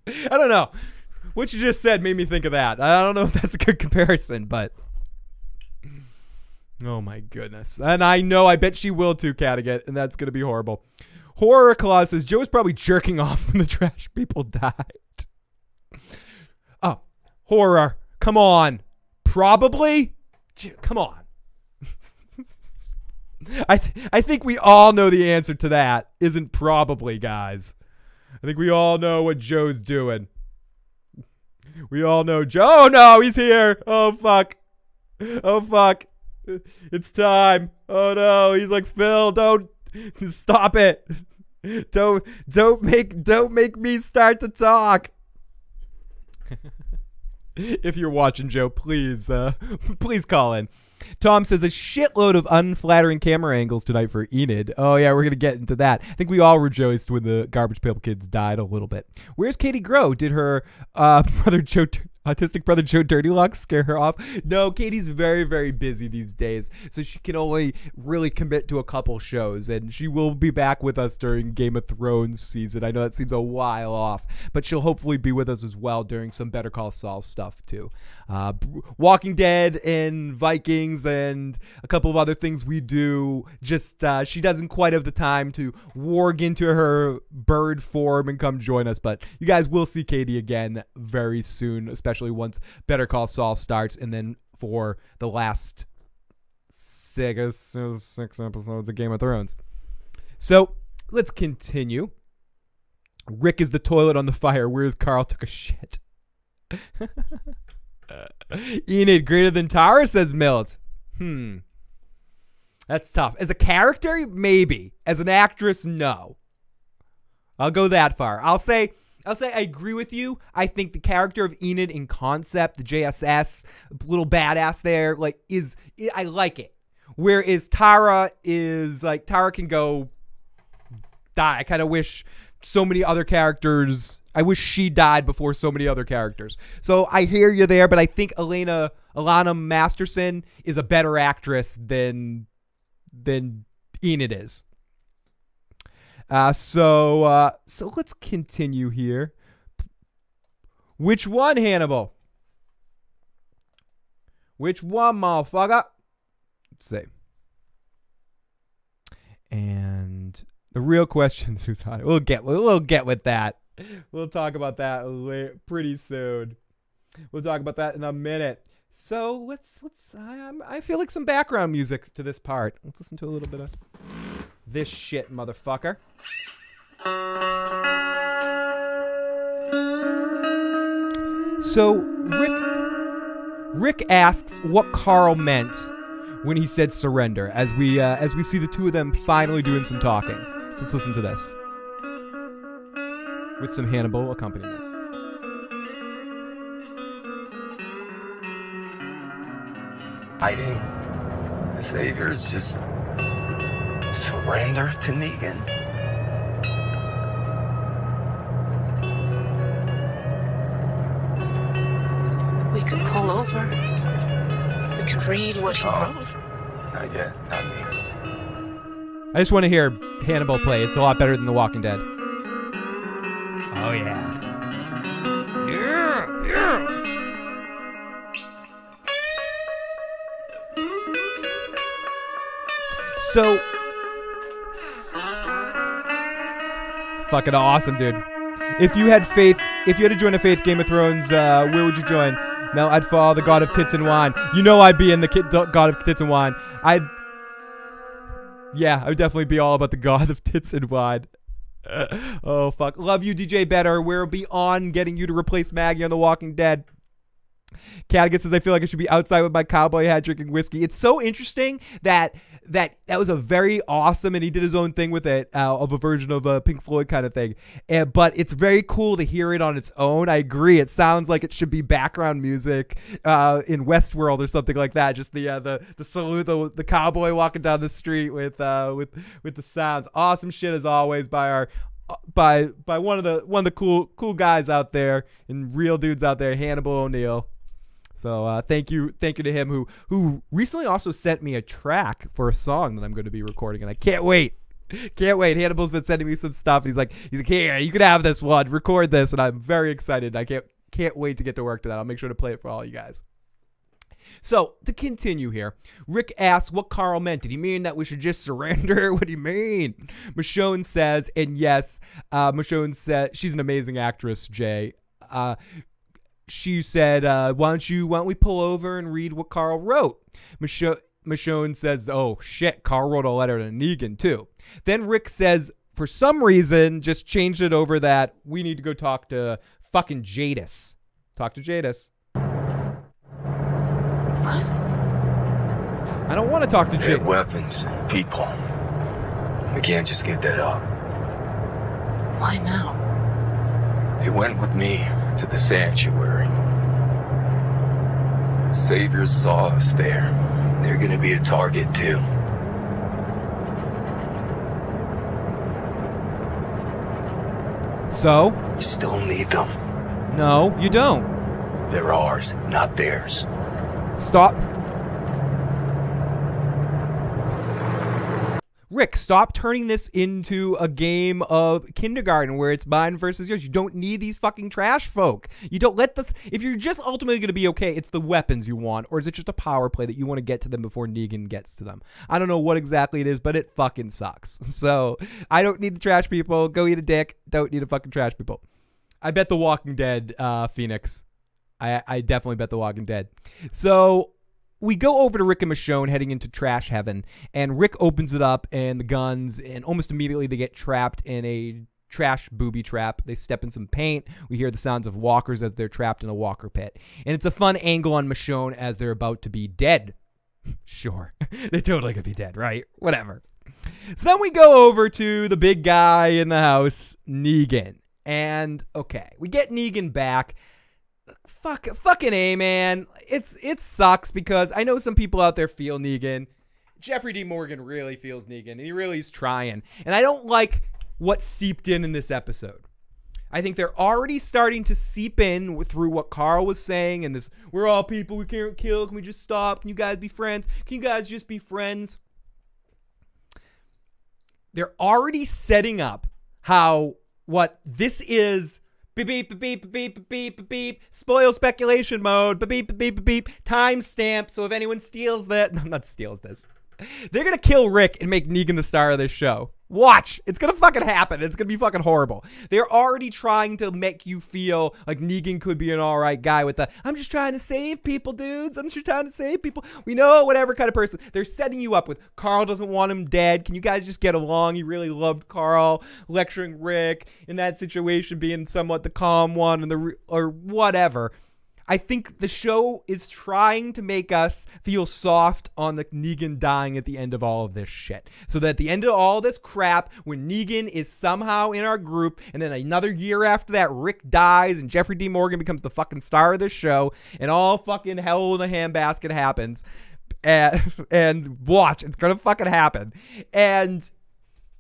I don't know. What you just said made me think of that. I don't know if that's a good comparison, but oh my goodness. And I bet she will too, Cattigat, and that's going to be horrible. Horror Claus says, Joe was probably jerking off when the trash people died. Oh, horror. Come on. Probably? Come on. I think we all know the answer to that. Isn't probably, guys. I think we all know what Joe's doing. We all know Joe. Oh, no, he's here. Oh, fuck. Oh, fuck. It's time. Oh, no. He's like, Phil, don't. Stop it. Don't make me start to talk. If you're watching, Joe, please call in. Tom says a shitload of unflattering camera angles tonight for Enid. Oh yeah, we're gonna get into that. I think we all rejoiced when the Garbage Pail Kids died a little bit. Where's Katie Grow? Did her autistic brother Joe Dirtylocks scare her off? No, Katie's very, very busy these days, so she can only really commit to a couple shows, and she will be back with us during Game of Thrones season. I know that seems a while off, but she'll hopefully be with us as well during some Better Call Saul stuff too. Walking Dead and Vikings and a couple of other things we do. Just she doesn't quite have the time to warg into her bird form and come join us, but you guys will see Katie again very soon, especially once Better Call Saul starts, and then for the last six episodes of Game of Thrones. So let's continue. Rick is the toilet on the fire, whereas Carl took a shit. Enid greater than Tara, says Milt. That's tough. As a character, maybe. As an actress, no. I'll go that far. I'll say I agree with you. I think the character of Enid in concept, the JSS, little badass there, like, I like it. Whereas Tara is like, Tara can go die. I kind of wish so many other characters, I wish she died before so many other characters. So I hear you there, but I think Alana Masterson is a better actress than Enid is. So let's continue here. Which one, Hannibal? Which one, motherfucker? Let's see. And the real question, Susanna. We'll get with that. We'll talk about that pretty soon. We'll talk about that in a minute. So let's. I feel like some background music to this part. Let's listen to a little bit of this shit, motherfucker. So Rick asks what Carl meant when he said surrender, as we see the two of them finally doing some talking. So let's listen to this with some Hannibal accompaniment. Fighting the saviors, just surrender to Negan. We could pull over. We could read what he wrote. Not yet, not me. I just want to hear Hannibal play. It's a lot better than The Walking Dead. Oh yeah. Yeah. So it's fucking awesome, dude. If you had to join a faith Game of Thrones, where would you join? No, I'd follow the God of Tits and Wine. You know I'd be in the God of Tits and Wine. I would definitely be all about the God of Tits and Wine. Oh, fuck. Love you, DJ Better. We'll be on getting you to replace Maggie on The Walking Dead. Cadigan says, I feel like I should be outside with my cowboy hat drinking whiskey. It's so interesting that was a very awesome, and he did his own thing with it, of a version of a Pink Floyd kind of thing. But it's very cool to hear it on its own. I agree. It sounds like it should be background music in Westworld or something like that. Just the salute, the cowboy walking down the street with the sounds. Awesome shit as always by one of the cool guys out there and real dudes out there, Hannibal O'Neill. So thank you to him who recently also sent me a track for a song that I'm going to be recording, and I can't wait. Hannibal's been sending me some stuff, and he's like, here, you can have this one, record this, and I'm very excited. I can't wait to get to work to that. I'll make sure to play it for all you guys. So to continue here, Rick asks what Carl meant. Did he mean that we should just surrender? What do you mean? Michonne says, and yes, Michonne said she's an amazing actress, Jay. she said, why don't we pull over and read what Carl wrote? Michonne says, oh shit, Carl wrote a letter to Negan too. Then Rick says, for some reason, just changed it over that we need to go talk to fucking Jadis. Talk to Jadis. What? I don't want to talk to They have Jadis. weapons, people. We can't just give that up. Why now? They went with me to the sanctuary. The Saviors saw us there. They're gonna be a target too. So? You still need them. No, you don't. They're ours, not theirs. Stop. Rick, stop turning this into a game of kindergarten where it's mine versus yours. You don't need these fucking trash folk. You don't let this... If you're just ultimately going to be okay, it's the weapons you want, or is it just a power play that you want to get to them before Negan gets to them? I don't know what exactly it is, but it fucking sucks. So, I don't need the trash people. Go eat a dick. Don't need a fucking trash people. I bet The Walking Dead, Phoenix. I definitely bet The Walking Dead. So... we go over to Rick and Michonne heading into trash heaven, and Rick opens it up and the guns, and almost immediately they get trapped in a trash booby trap. They step in some paint. We hear the sounds of walkers as they're trapped in a walker pit. And it's a fun angle on Michonne as they're about to be dead. Sure. They're totally going to be dead, right? Whatever. So then we go over to the big guy in the house, Negan. And, okay, we get Negan back. Fucking A, man. It sucks because I know some people out there feel Negan. Jeffrey D. Morgan really feels Negan, and he really is trying. And I don't like what seeped in this episode. I think they're already starting to seep in through what Carl was saying and this, we're all people, we can't kill, can we just stop? Can you guys be friends? Can you guys just be friends? They're already setting up how what this is. Beep, beep, beep, beep, beep, beep, beep, spoil speculation mode, beep, beep, beep, beep, timestamp, so if anyone steals that, no, not steals this, they're gonna kill Rick and make Negan the star of this show. Watch. It's gonna fucking happen. It's gonna be fucking horrible. They're already trying to make you feel like Negan could be an alright guy with the, I'm just trying to save people, dudes. I'm just trying to save people. We know whatever kind of person. They're setting you up with Carl doesn't want him dead. Can you guys just get along? He really loved Carl, lecturing Rick in that situation, being somewhat the calm one and or whatever. I think the show is trying to make us feel soft on the Negan dying at the end of all of this shit. So that at the end of all this crap, when Negan is somehow in our group, and then another year after that, Rick dies and Jeffrey D. Morgan becomes the fucking star of this show, and all fucking hell in a handbasket happens. And watch, it's gonna fucking happen. And...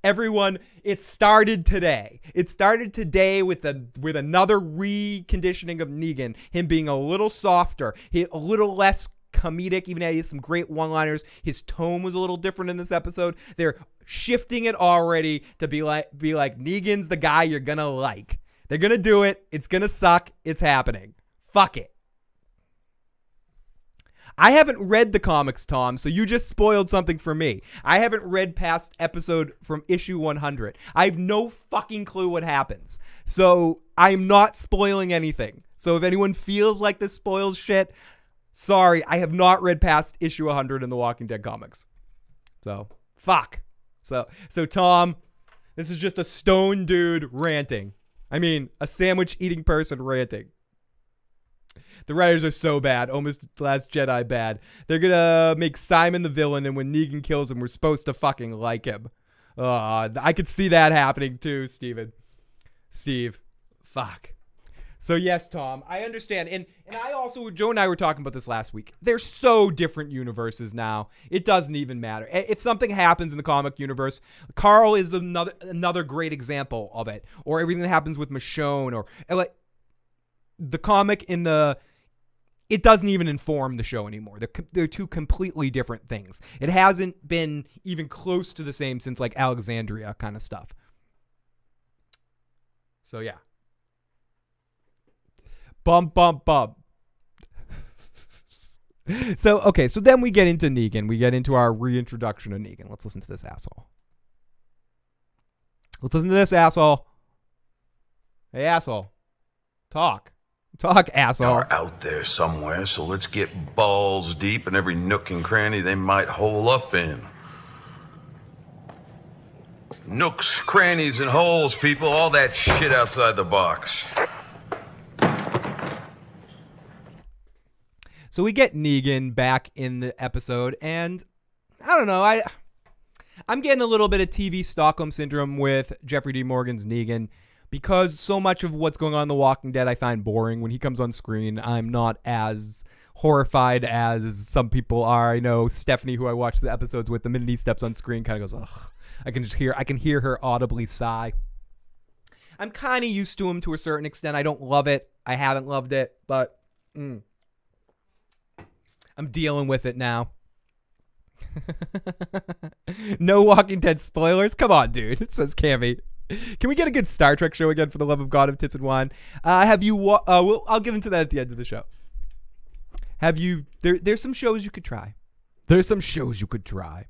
everyone, it started today. It started today with another reconditioning of Negan, him being a little softer, a little less comedic, even though he has some great one-liners. His tone was a little different in this episode. They're shifting it already to be like Negan's the guy you're gonna like. They're gonna do it. It's gonna suck. It's happening. Fuck it. I haven't read the comics, Tom, so you just spoiled something for me. I haven't read past episode from issue 100. I have no fucking clue what happens. So I'm not spoiling anything. So if anyone feels like this spoils shit, sorry, I have not read past issue 100 in the Walking Dead comics. So, fuck. So Tom, this is just a stone dude ranting. I mean, a sandwich-eating person ranting. The writers are so bad. Almost Last Jedi bad. They're going to make Simon the villain, and when Negan kills him, we're supposed to fucking like him. I could see that happening too, Steve. Fuck. So yes, Tom, I understand. And I also, Joe and I were talking about this last week. They're so different universes now. It doesn't even matter. If something happens in the comic universe, Carl is another great example of it. Or everything that happens with Michonne, or like the comic in the... it doesn't even inform the show anymore. They're two completely different things. It hasn't been even close to the same since like Alexandria kind of stuff. So yeah. Bump. So, okay, so then we get into Negan. We get into our reintroduction of Negan. Let's listen to this asshole. Hey, asshole. Talk. Talk, asshole. Are out there somewhere, so let's get balls deep in every nook and cranny they might hole up in. Nooks, crannies, and holes, people. All that shit outside the box. So we get Negan back in the episode, and I don't know, I'm getting a little bit of TV Stockholm Syndrome with Jeffrey D. Morgan's Negan, because so much of what's going on in The Walking Dead I find boring. When he comes on screen, I'm not as horrified as some people are. I know Stephanie, who I watch the episodes with, the minute he steps on screen kind of goes, ugh. I can hear her audibly sigh. I'm kind of used to him to a certain extent. I don't love it. I haven't loved it, but I'm dealing with it now. No Walking Dead spoilers? Come on, dude. It says Cammy. Can we get a good Star Trek show again, for the love of God of tits and wine? I'll get into that at the end of the show. There's some shows you could try. There's some shows you could try.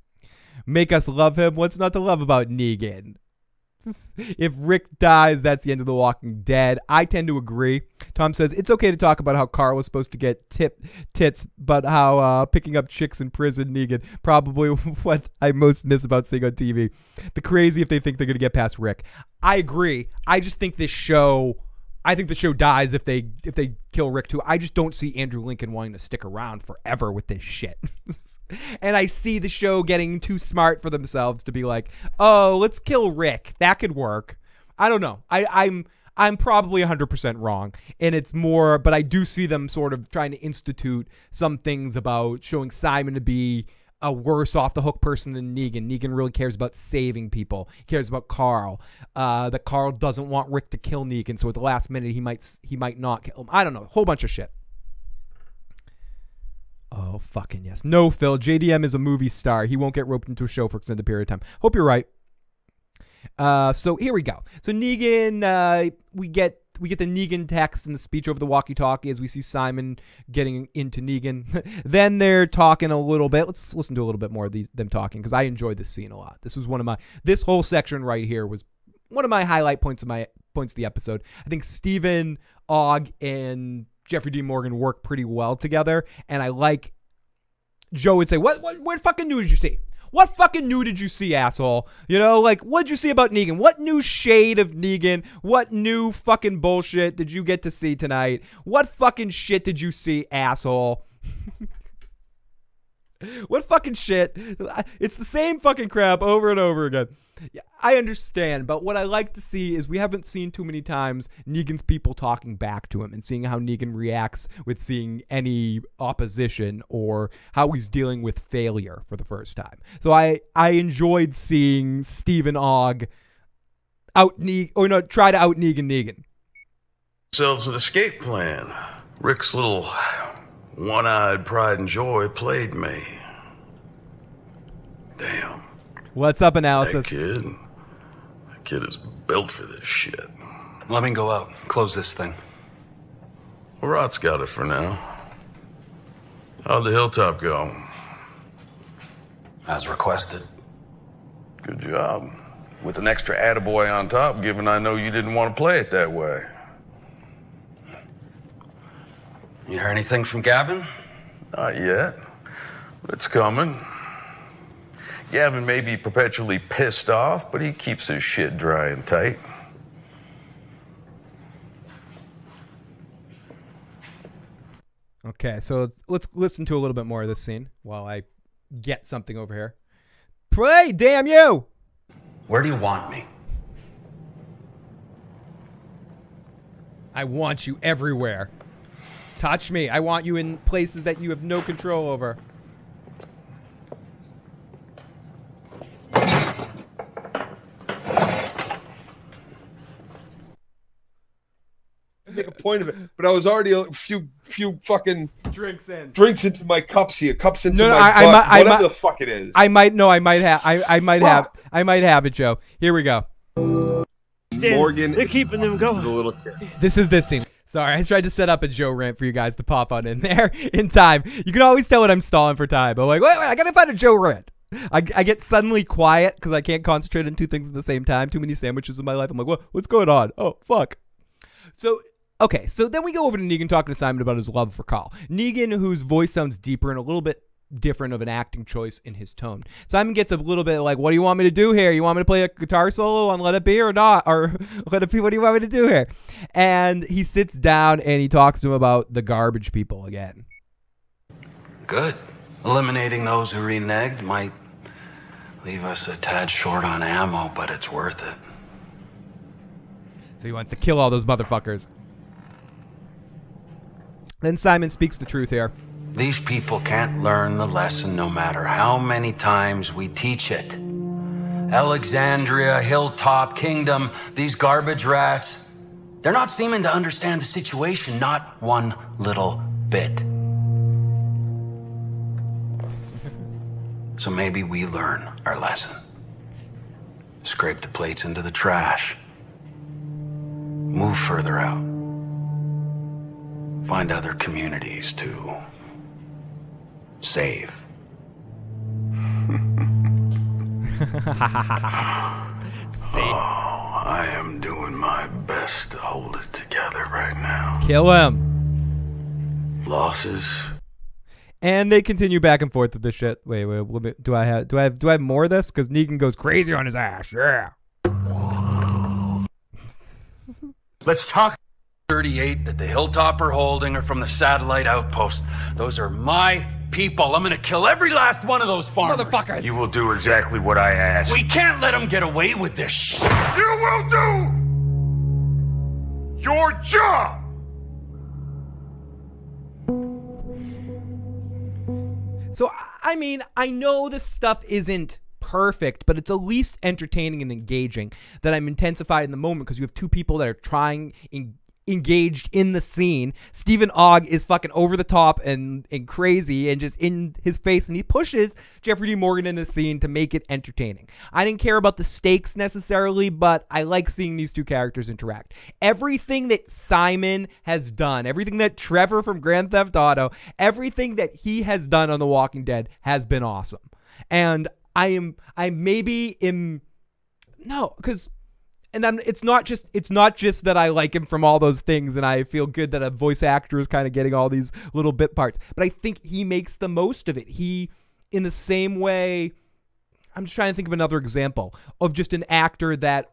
Make us love him. What's not to love about Negan? If Rick dies, that's the end of The Walking Dead. I tend to agree. Tom says, it's okay to talk about how Carl was supposed to get tits, but how picking up chicks in prison, Negan, probably what I most miss about seeing on TV. The crazy if they think they're going to get past Rick. I agree. I just think the show dies if they kill Rick too. I just don't see Andrew Lincoln wanting to stick around forever with this shit. And I see the show getting too smart for themselves to be like, oh, let's kill Rick. That could work. I don't know. I'm probably 100% wrong. And it's more, but I do see them sort of trying to institute some things about showing Simon to be a worse off the hook person than Negan. Negan really cares about saving people. He cares about Carl. That Carl doesn't want Rick to kill Negan, so at the last minute he might not kill him. I don't know. A whole bunch of shit. Oh, fucking yes. No, Phil. JDM is a movie star. He won't get roped into a show for extended period of time. Hope you're right. So here we go. So Negan, we get the Negan text and the speech over the walkie-talkie as we see Simon getting into Negan. Then they're talking a little bit. Let's listen to a little bit more of them talking, because I enjoyed this scene a lot. This whole section right here was one of my highlight points of the episode. I think Stephen Ogg and Jeffrey D. Morgan work pretty well together, and I like Joe would say, what fucking new did you see? What fucking new did you see, asshole? You know, like, what'd you see about Negan? What new shade of Negan? What new fucking bullshit did you get to see tonight? What fucking shit did you see, asshole? What fucking shit? It's the same fucking crap over and over again. I understand, but what I like to see is we haven't seen too many times Negan's people talking back to him and seeing how Negan reacts with seeing any opposition or how he's dealing with failure for the first time. So I enjoyed seeing Stephen Ogg try to out Negan. Selves an escape plan. Rick's little one-eyed pride and joy played me. Damn. What's up, analysis? That kid is built for this shit. Let me go out. Close this thing. Well, Rot's got it for now. How'd the Hilltop go? As requested. Good job. With an extra attaboy on top, given I know you didn't want to play it that way. You heard anything from Gavin? Not yet, but it's coming. Gavin may be perpetually pissed off, but he keeps his shit dry and tight. Okay, so let's listen to a little bit more of this scene while I get something over here. Play, damn you! Where do you want me? I want you everywhere. Touch me. I want you in places that you have no control over. Make a point of it, but I was already a few fucking drinks into my cups here, cups into no, my butt, whatever the fuck it is. I might have it, Joe. Here we go. Morgan, they're keeping them going. The little kid. This scene. Sorry, I tried to set up a Joe rant for you guys to pop on in there in time. You can always tell when I'm stalling for time. I'm like, wait, I gotta find a Joe rant. I get suddenly quiet because I can't concentrate on two things at the same time. Too many sandwiches in my life. I'm like, what's going on? Oh, fuck. So Okay, so then we go over to Negan talking to Simon about his love for Carl. Negan, whose voice sounds deeper and a little bit different of an acting choice in his tone. Simon gets a little bit like, what do you want me to do here? You want me to play a guitar solo on Let It Be or not? Or Let It Be, what do you want me to do here? And he sits down and he talks to him about the garbage people again. Good. Eliminating those who reneged might leave us a tad short on ammo, but it's worth it. So he wants to kill all those motherfuckers. Then Simon speaks the truth here. These people can't learn the lesson no matter how many times we teach it. Alexandria, Hilltop, Kingdom, these garbage rats, they're not seeming to understand the situation, not one little bit. So maybe we learn our lesson. Scrape the plates into the trash. Move further out. Find other communities to save. Save. Oh, I am doing my best to hold it together right now. Kill him. Losses. And they continue back and forth with this shit. Wait, do I have more of this? Because Negan goes crazy on his ass. Yeah. Let's talk. 38 that the Hilltop are holding are from the satellite outpost. Those are my people. I'm gonna kill every last one of those farmers. Motherfuckers. You will do exactly what I ask. We can't let them get away with this shit. You will do your job. So, I mean, I know this stuff isn't perfect, but it's at least entertaining and engaging that I'm intensified in the moment because you have two people that are engaged in the scene. Stephen Ogg is fucking over the top and crazy and just in his face, and he pushes Jeffrey D. Morgan in the scene to make it entertaining. I didn't care about the stakes necessarily, but I like seeing these two characters interact. Everything that Simon has done, everything that Trevor from Grand Theft Auto, everything that he has done on The Walking Dead has been awesome. And it's not just that I like him from all those things and I feel good that a voice actor is kind of getting all these little bit parts, but I think he makes the most of it. He, in the same way, I'm just trying to think of another example of just an actor that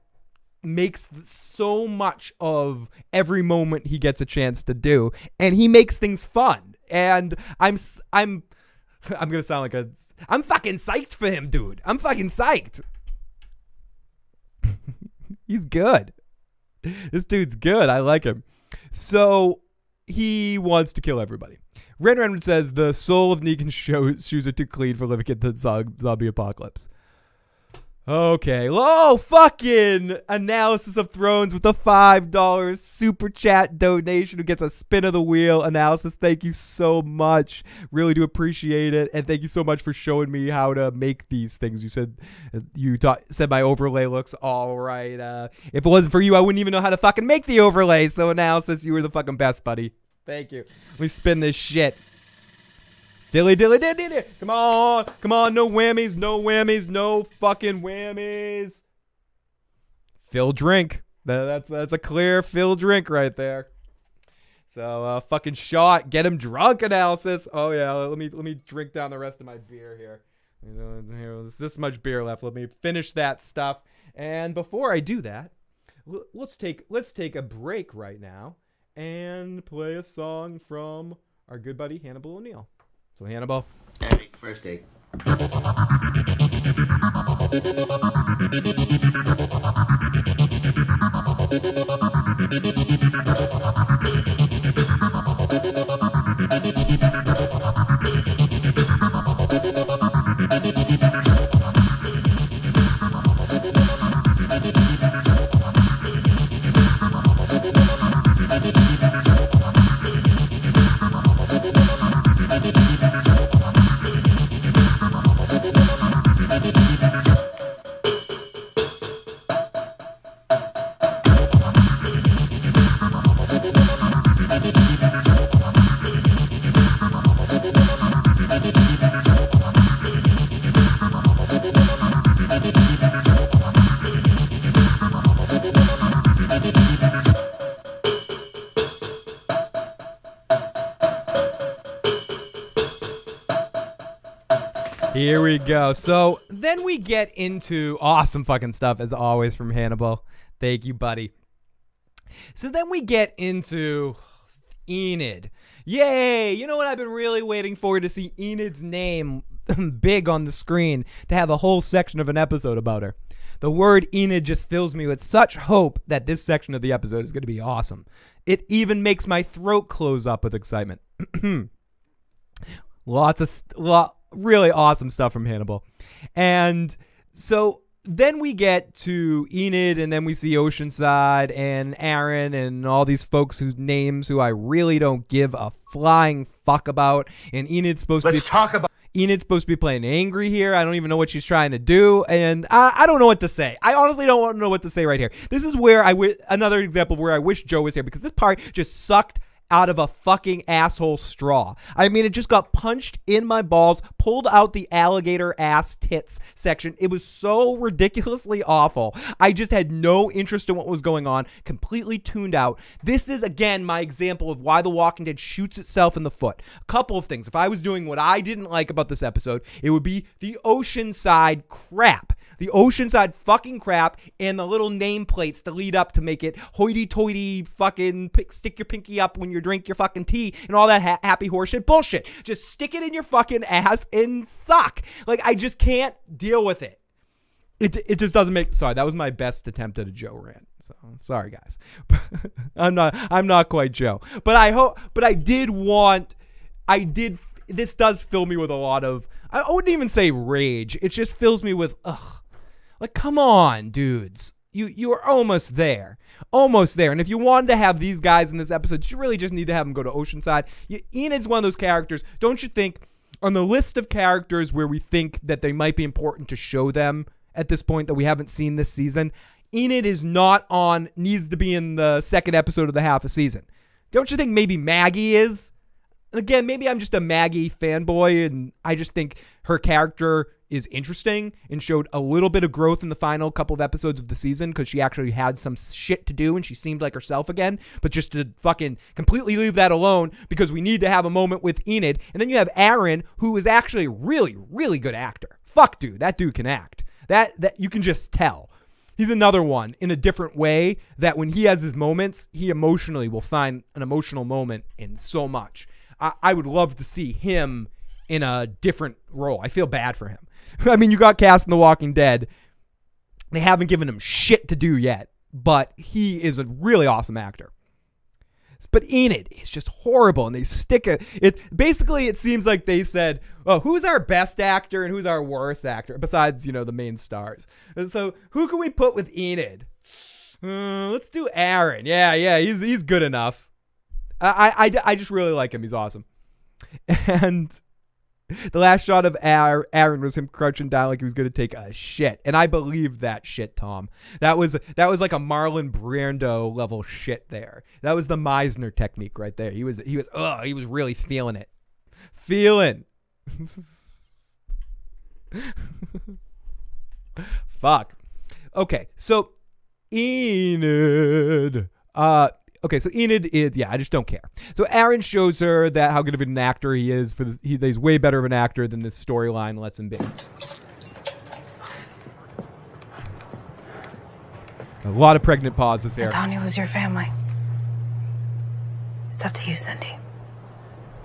makes so much of every moment he gets a chance to do, and he makes things fun. And I'm gonna sound like I'm fucking psyched for him, dude. I'm fucking psyched. He's good. This dude's good. I like him. So he wants to kill everybody. Red Redmond says the soul of Negan's shoes are too clean for living in the zombie apocalypse. Okay. Oh, fucking Analysis of Thrones with a $5 super chat donation who gets a spin of the wheel. Analysis, thank you so much. Really do appreciate it. And thank you so much for showing me how to make these things. You said my overlay looks all right. If it wasn't for you, I wouldn't even know how to fucking make the overlay. So Analysis, you were the fucking best, buddy. Thank you. Let me spin this shit. Dilly. Come on, no whammies, no fucking whammies. Fill drink. That's a clear fill drink right there. So fucking shot, get him drunk Analysis. Oh yeah, let me drink down the rest of my beer here. There's this much beer left. Let me finish that stuff. And before I do that, let's take a break right now and play a song from our good buddy Hannibal O'Neill. So Hannibal. All right, first take. Here we go. So then we get into awesome fucking stuff as always from Hannibal. Thank you, buddy. So then we get into Enid. Yay! You know what I've been really waiting for, to see Enid's name big on the screen, to have a whole section of an episode about her. The word Enid just fills me with such hope that this section of the episode is going to be awesome. It even makes my throat close up with excitement. Really awesome stuff from Hannibal. And so then we get to Enid, and then we see Oceanside and Aaron and all these folks whose names who I really don't give a flying fuck about. And Enid's supposed to be playing angry here. I don't even know what she's trying to do, and I don't know what to say. I honestly don't know what to say right here. This is where another example of where I wish Joe was here, because this part just sucked out of a fucking asshole straw. I mean, it just got punched in my balls, pulled out the alligator ass tits section. It was so ridiculously awful. I just had no interest in what was going on, completely tuned out. This is, again, my example of why The Walking Dead shoots itself in the foot. A couple of things. If I was doing what I didn't like about this episode, it would be the Oceanside crap. The Oceanside fucking crap and the little nameplates to lead up to make it hoity-toity fucking stick your pinky up when you drink your fucking tea and all that happy horseshit bullshit. Just stick it in your fucking ass and suck. Like, I just can't deal with it. It just doesn't make... Sorry, that was my best attempt at a Joe rant. So, sorry, guys. I'm not quite Joe. But this does fill me with a lot of... I wouldn't even say rage. It just fills me with... Ugh. Like, come on, dudes. You are almost there. Almost there. And if you wanted to have these guys in this episode, you really just need to have them go to Oceanside. Enid's one of those characters, don't you think, on the list of characters where we think that they might be important to show them at this point that we haven't seen this season, Enid is not on, needs to be in the second episode of the half a season. Don't you think maybe Maggie is? Again, maybe I'm just a Maggie fanboy, and I just think her character is interesting and showed a little bit of growth in the final couple of episodes of the season, because she actually had some shit to do and she seemed like herself again. But just to fucking completely leave that alone because we need to have a moment with Enid. And then you have Aaron, who is actually a really, really good actor. Fuck, dude, that dude can act. That you can just tell. He's another one in a different way that when he has his moments, he emotionally will find an emotional moment in so much. I would love to see him in a different role. I feel bad for him. I mean, you got cast in The Walking Dead. They haven't given him shit to do yet, but he is a really awesome actor. But Enid is just horrible, and they stick it. Basically, it seems like they said, "Oh, who's our best actor and who's our worst actor besides, the main stars?" And so, who can we put with Enid? Let's do Aaron. Yeah, he's good enough. I just really like him. He's awesome. And the last shot of Aaron was him crouching down like he was going to take a shit. And I believed that shit, Tom. That was like a Marlon Brando level shit there. That was the Meisner technique right there. He was really feeling it. Fuck. Okay, so Enid. Okay, so Enid is, I just don't care. So Aaron shows her that how good of an actor he is. He's way better of an actor than this storyline lets him be. A lot of pregnant pauses here. Tanya was your family. It's up to you, Cindy.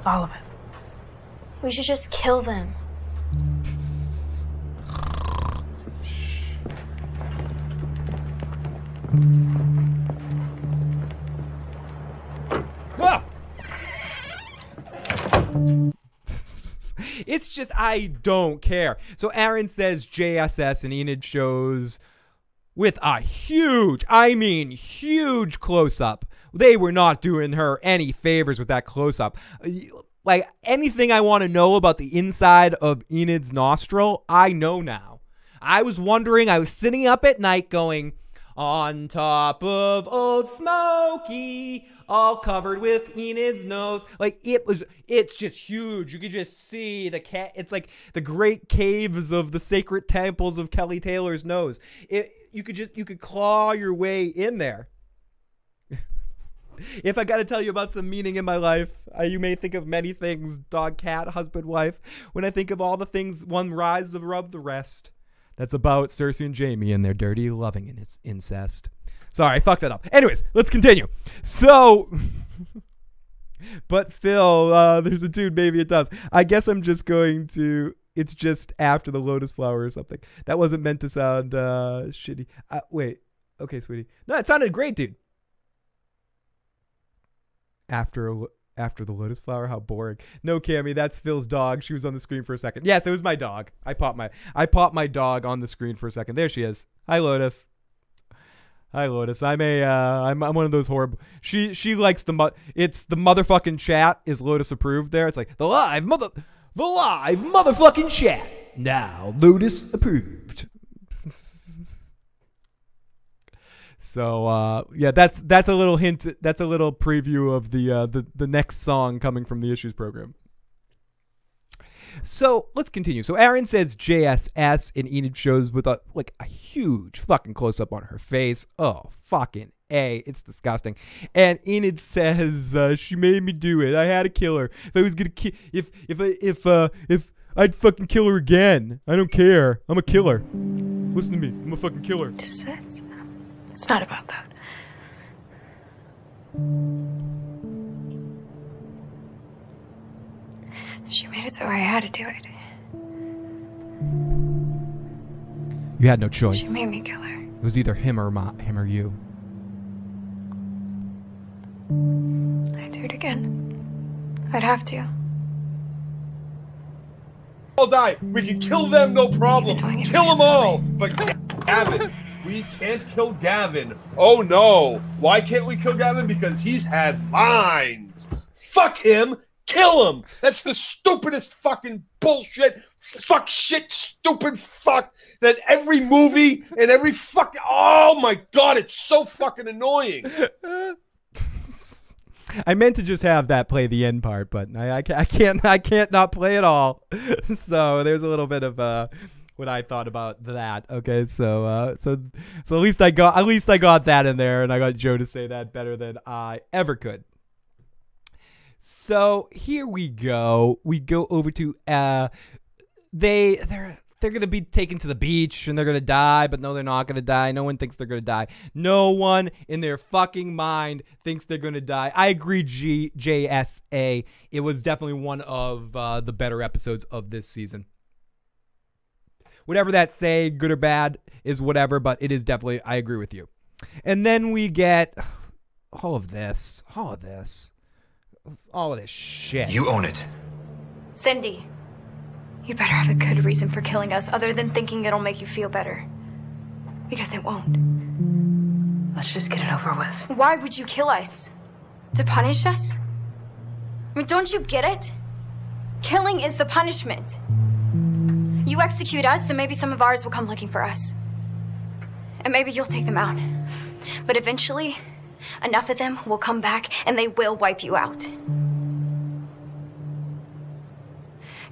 All of it. We should just kill them. It's just, I don't care. So Aaron says JSS, and Enid shows with a huge close-up. They were not doing her any favors with that close-up. Like, anything I want to know about the inside of Enid's nostril, I know now. I was wondering, I was sitting up at night going, on top of Old Smoky, all covered with Enid's nose. Like, it's just huge. You could just see the cat. It's like the great caves of the sacred temples of Kelly Taylor's nose. You could claw your way in there. If I got to tell you about some meaning in my life, you may think of many things, dog, cat, husband, wife. When I think of all the things, one rise above the rest. That's about Cersei and Jaime and their dirty loving and its incest. Sorry, I fucked that up. Anyways, let's continue. So, but Phil, there's a dude, maybe it does. I guess I'm just going to, it's just after the lotus flower or something. That wasn't meant to sound shitty. Wait, okay, sweetie. No, it sounded great, dude. After the lotus flower, how boring. No, Cammy, that's Phil's dog. She was on the screen for a second. Yes, it was my dog. I popped my dog on the screen for a second. There she is. Hi, Lotus. Hi, Lotus. I'm one of those horrible. She likes it's the motherfucking chat is Lotus approved there. It's like the live motherfucking chat. Now Lotus approved. So yeah, that's a little hint. That's a little preview of the next song coming from the Issues program. So let's continue. So Aaron says JSS, and Enid shows with a huge fucking close up on her face. Oh fucking A, it's disgusting. And Enid says she made me do it. I had to kill her. If I was gonna if I'd fucking kill her again. I don't care. I'm a killer. Listen to me. I'm a fucking killer. It's not about that. She made it so I had to do it. You had no choice. She made me kill her. It was either him or you. I'd do it again. I'd have to. All die. We can kill them, no problem. Kill them all. But Gavin, we can't kill Gavin. Oh no. Why can't we kill Gavin? Because he's had lines. Fuck him. Kill him. That's the stupidest fucking bullshit. Fuck shit. Stupid fuck. That every movie and every fucking. Oh my god. It's so fucking annoying. I meant to just have that play the end part, but I can't not play it all. So there's a little bit of what I thought about that. Okay, so at least I got that in there, and I got Joe to say that better than I ever could. So here we go. We go over to they're going to be taken to the beach and they're going to die, but no, they're not going to die. No one thinks they're going to die. No one in their fucking mind thinks they're going to die. I agree, JSA. It was definitely one of the better episodes of this season. Whatever that say, good or bad, is whatever, but it is definitely, I agree with you. And then we get all of this shit. You own it. Cindy, you better have a good reason for killing us other than thinking it'll make you feel better. Because it won't. Let's just get it over with. Why would you kill us? To punish us? I mean, don't you get it? Killing is the punishment. You execute us, then maybe some of ours will come looking for us. And maybe you'll take them out. But eventually, enough of them will come back and they will wipe you out.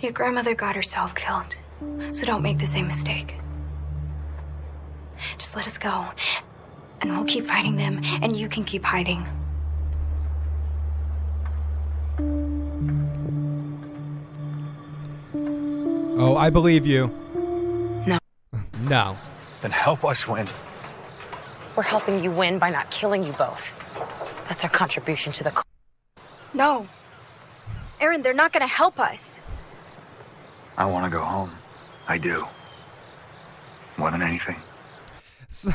Your grandmother got herself killed, so don't make the same mistake. Just let us go, and we'll keep fighting them, and you can keep hiding. Oh, I believe you. No. No. Then help us win. We're helping you win by not killing you both. That's our contribution to the... No. Aaron, they're not gonna help us. I want to go home. I do. More than anything. So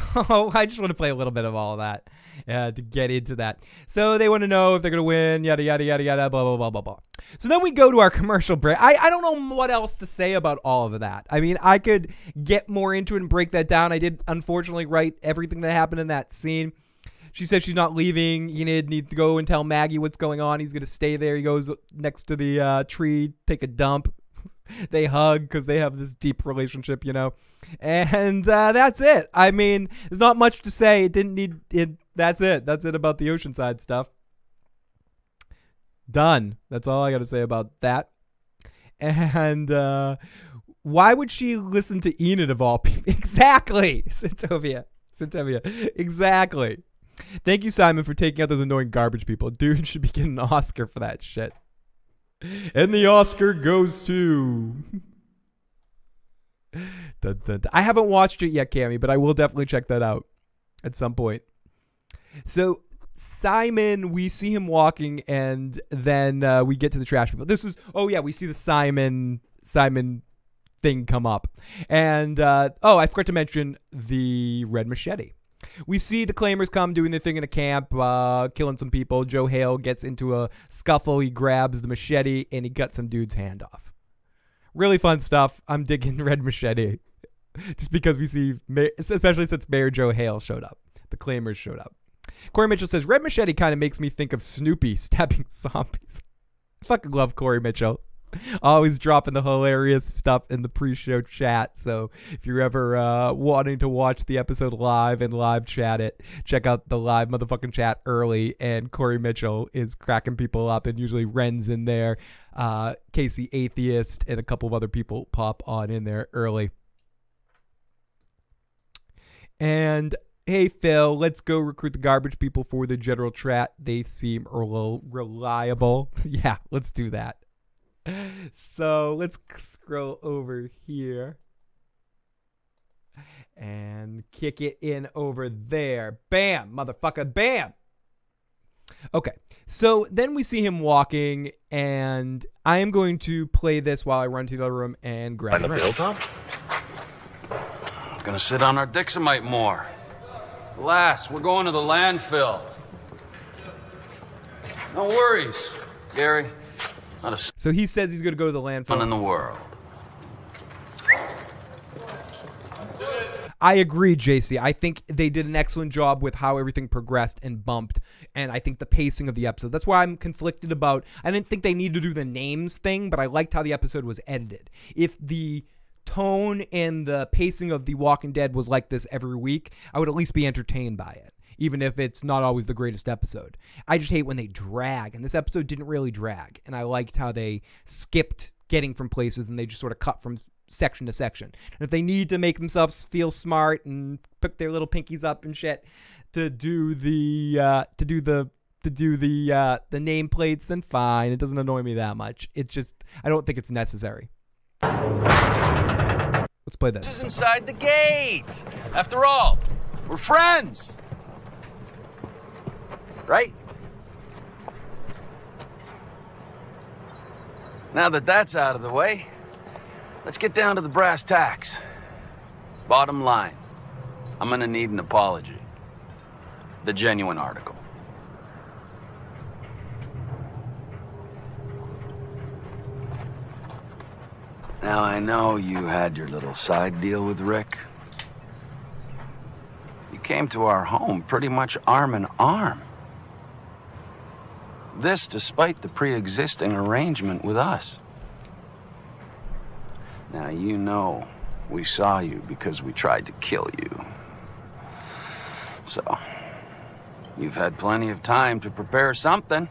I just want to play a little bit of all of that to get into that. So they want to know if they're going to win, yada, yada, yada, yada, blah, blah, blah, blah, blah. So then we go to our commercial break. I don't know what else to say about all of that. I mean, I could get more into it and break that down. I did, unfortunately, write everything that happened in that scene. She says she's not leaving. Enid needs to go and tell Maggie what's going on. He's going to stay there. He goes next to the tree, take a dump. They hug because they have this deep relationship, you know. And that's it. I mean, there's not much to say. It didn't need it. That's it. That's it about the Oceanside stuff. Done. That's all I got to say about that. And why would she listen to Enid of all people? Exactly. Centovia. Exactly. Thank you, Simon, for taking out those annoying garbage people. Dude should be getting an Oscar for that shit. And the Oscar goes to... Dun, dun, dun. I haven't watched it yet, Cammy, but I will definitely check that out at some point. So Simon, we see him walking, and then we get to the trash people. This is, oh yeah, we see the Simon thing come up. And, I forgot to mention the red machete. We see the claimers come doing their thing in a camp, killing some people. Joe Hale gets into a scuffle. He grabs the machete, and he cuts some dude's hand off. Really fun stuff. I'm digging red machete. Just because we see, especially since Mayor Joe Hale showed up. The claimers showed up. Corey Mitchell says, red machete kind of makes me think of Snoopy stabbing zombies. I fucking love Corey Mitchell. Always dropping the hilarious stuff in the pre-show chat. So if you're ever wanting to watch the episode live and live chat it, check out the live motherfucking chat early. And Corey Mitchell is cracking people up, and usually Ren's in there. Casey Atheist and a couple of other people pop on in there early. And hey, Phil, let's go recruit the garbage people for the general chat. They seem reliable. Yeah, let's do that. So let's scroll over here and kick it in over there. Bam, motherfucker, bam. Okay, so then we see him walking, and I am going to play this while I run to the other room and grab it. Hilltop? Gonna sit on our Dixamite more. Last, we're going to the landfill. No worries, Gary. So he says he's going to go to the landfill. In the world. I agree, JC. I think they did an excellent job with how everything progressed and bumped, and I think the pacing of the episode. That's why I'm conflicted about. I didn't think they needed to do the names thing, but I liked how the episode was edited. If the tone and the pacing of The Walking Dead was like this every week, I would at least be entertained by it, even if it's not always the greatest episode. I just hate when they drag, and this episode didn't really drag, and I liked how they skipped getting from places and they just sort of cut from section to section. And if they need to make themselves feel smart and put their little pinkies up and shit to do the nameplates, then fine. It doesn't annoy me that much. It's just, I don't think it's necessary. Let's play this. This is inside the gate. After all, we're friends. Right? Now that that's out of the way, let's get down to the brass tacks. Bottom line, I'm gonna need an apology. The genuine article. Now I know you had your little side deal with Rick. You came to our home pretty much arm in arm. This despite the pre-existing arrangement with us. Now you know we saw you because we tried to kill you. So, you've had plenty of time to prepare something.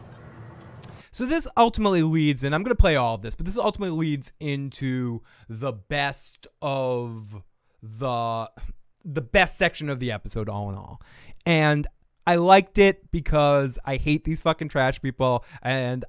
So this ultimately leads, and I'm going to play all of this, but this ultimately leads into the best of the best section of the episode, all in all. And I liked it because I hate these fucking trash people, and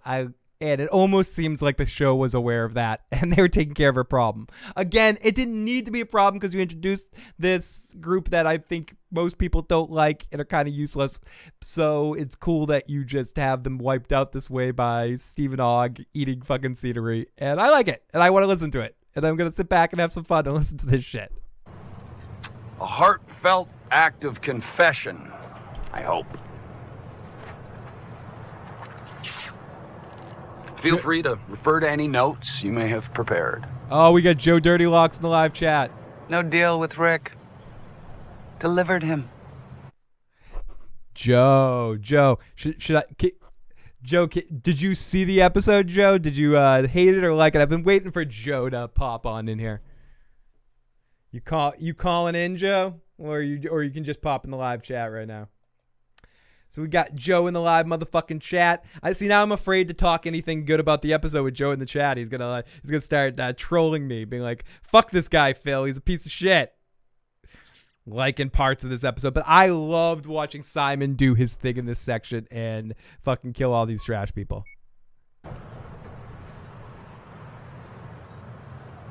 it almost seems like the show was aware of that, and they were taking care of a problem. Again, it didn't need to be a problem because you introduced this group that I think most people don't like and are kind of useless. So it's cool that you just have them wiped out this way by Stephen Ogg eating fucking scenery, and I like it, and I want to listen to it, and I'm going to sit back and have some fun and listen to this shit. A heartfelt act of confession, I hope. Feel free to refer to any notes you may have prepared. Oh, we got Joe Dirty Locks in the live chat. No deal with Rick. Delivered him. Joe, should I? Joe, did you see the episode, Joe? Did you hate it or like it? I've been waiting for Joe to pop on in here. You calling in, Joe, or you can just pop in the live chat right now. So we got Joe in the live motherfucking chat. I see now. I'm afraid to talk anything good about the episode with Joe in the chat. He's gonna start trolling me, being like, "Fuck this guy, Phil. He's a piece of shit." like in parts of this episode. But I loved watching Simon do his thing in this section and fucking kill all these trash people.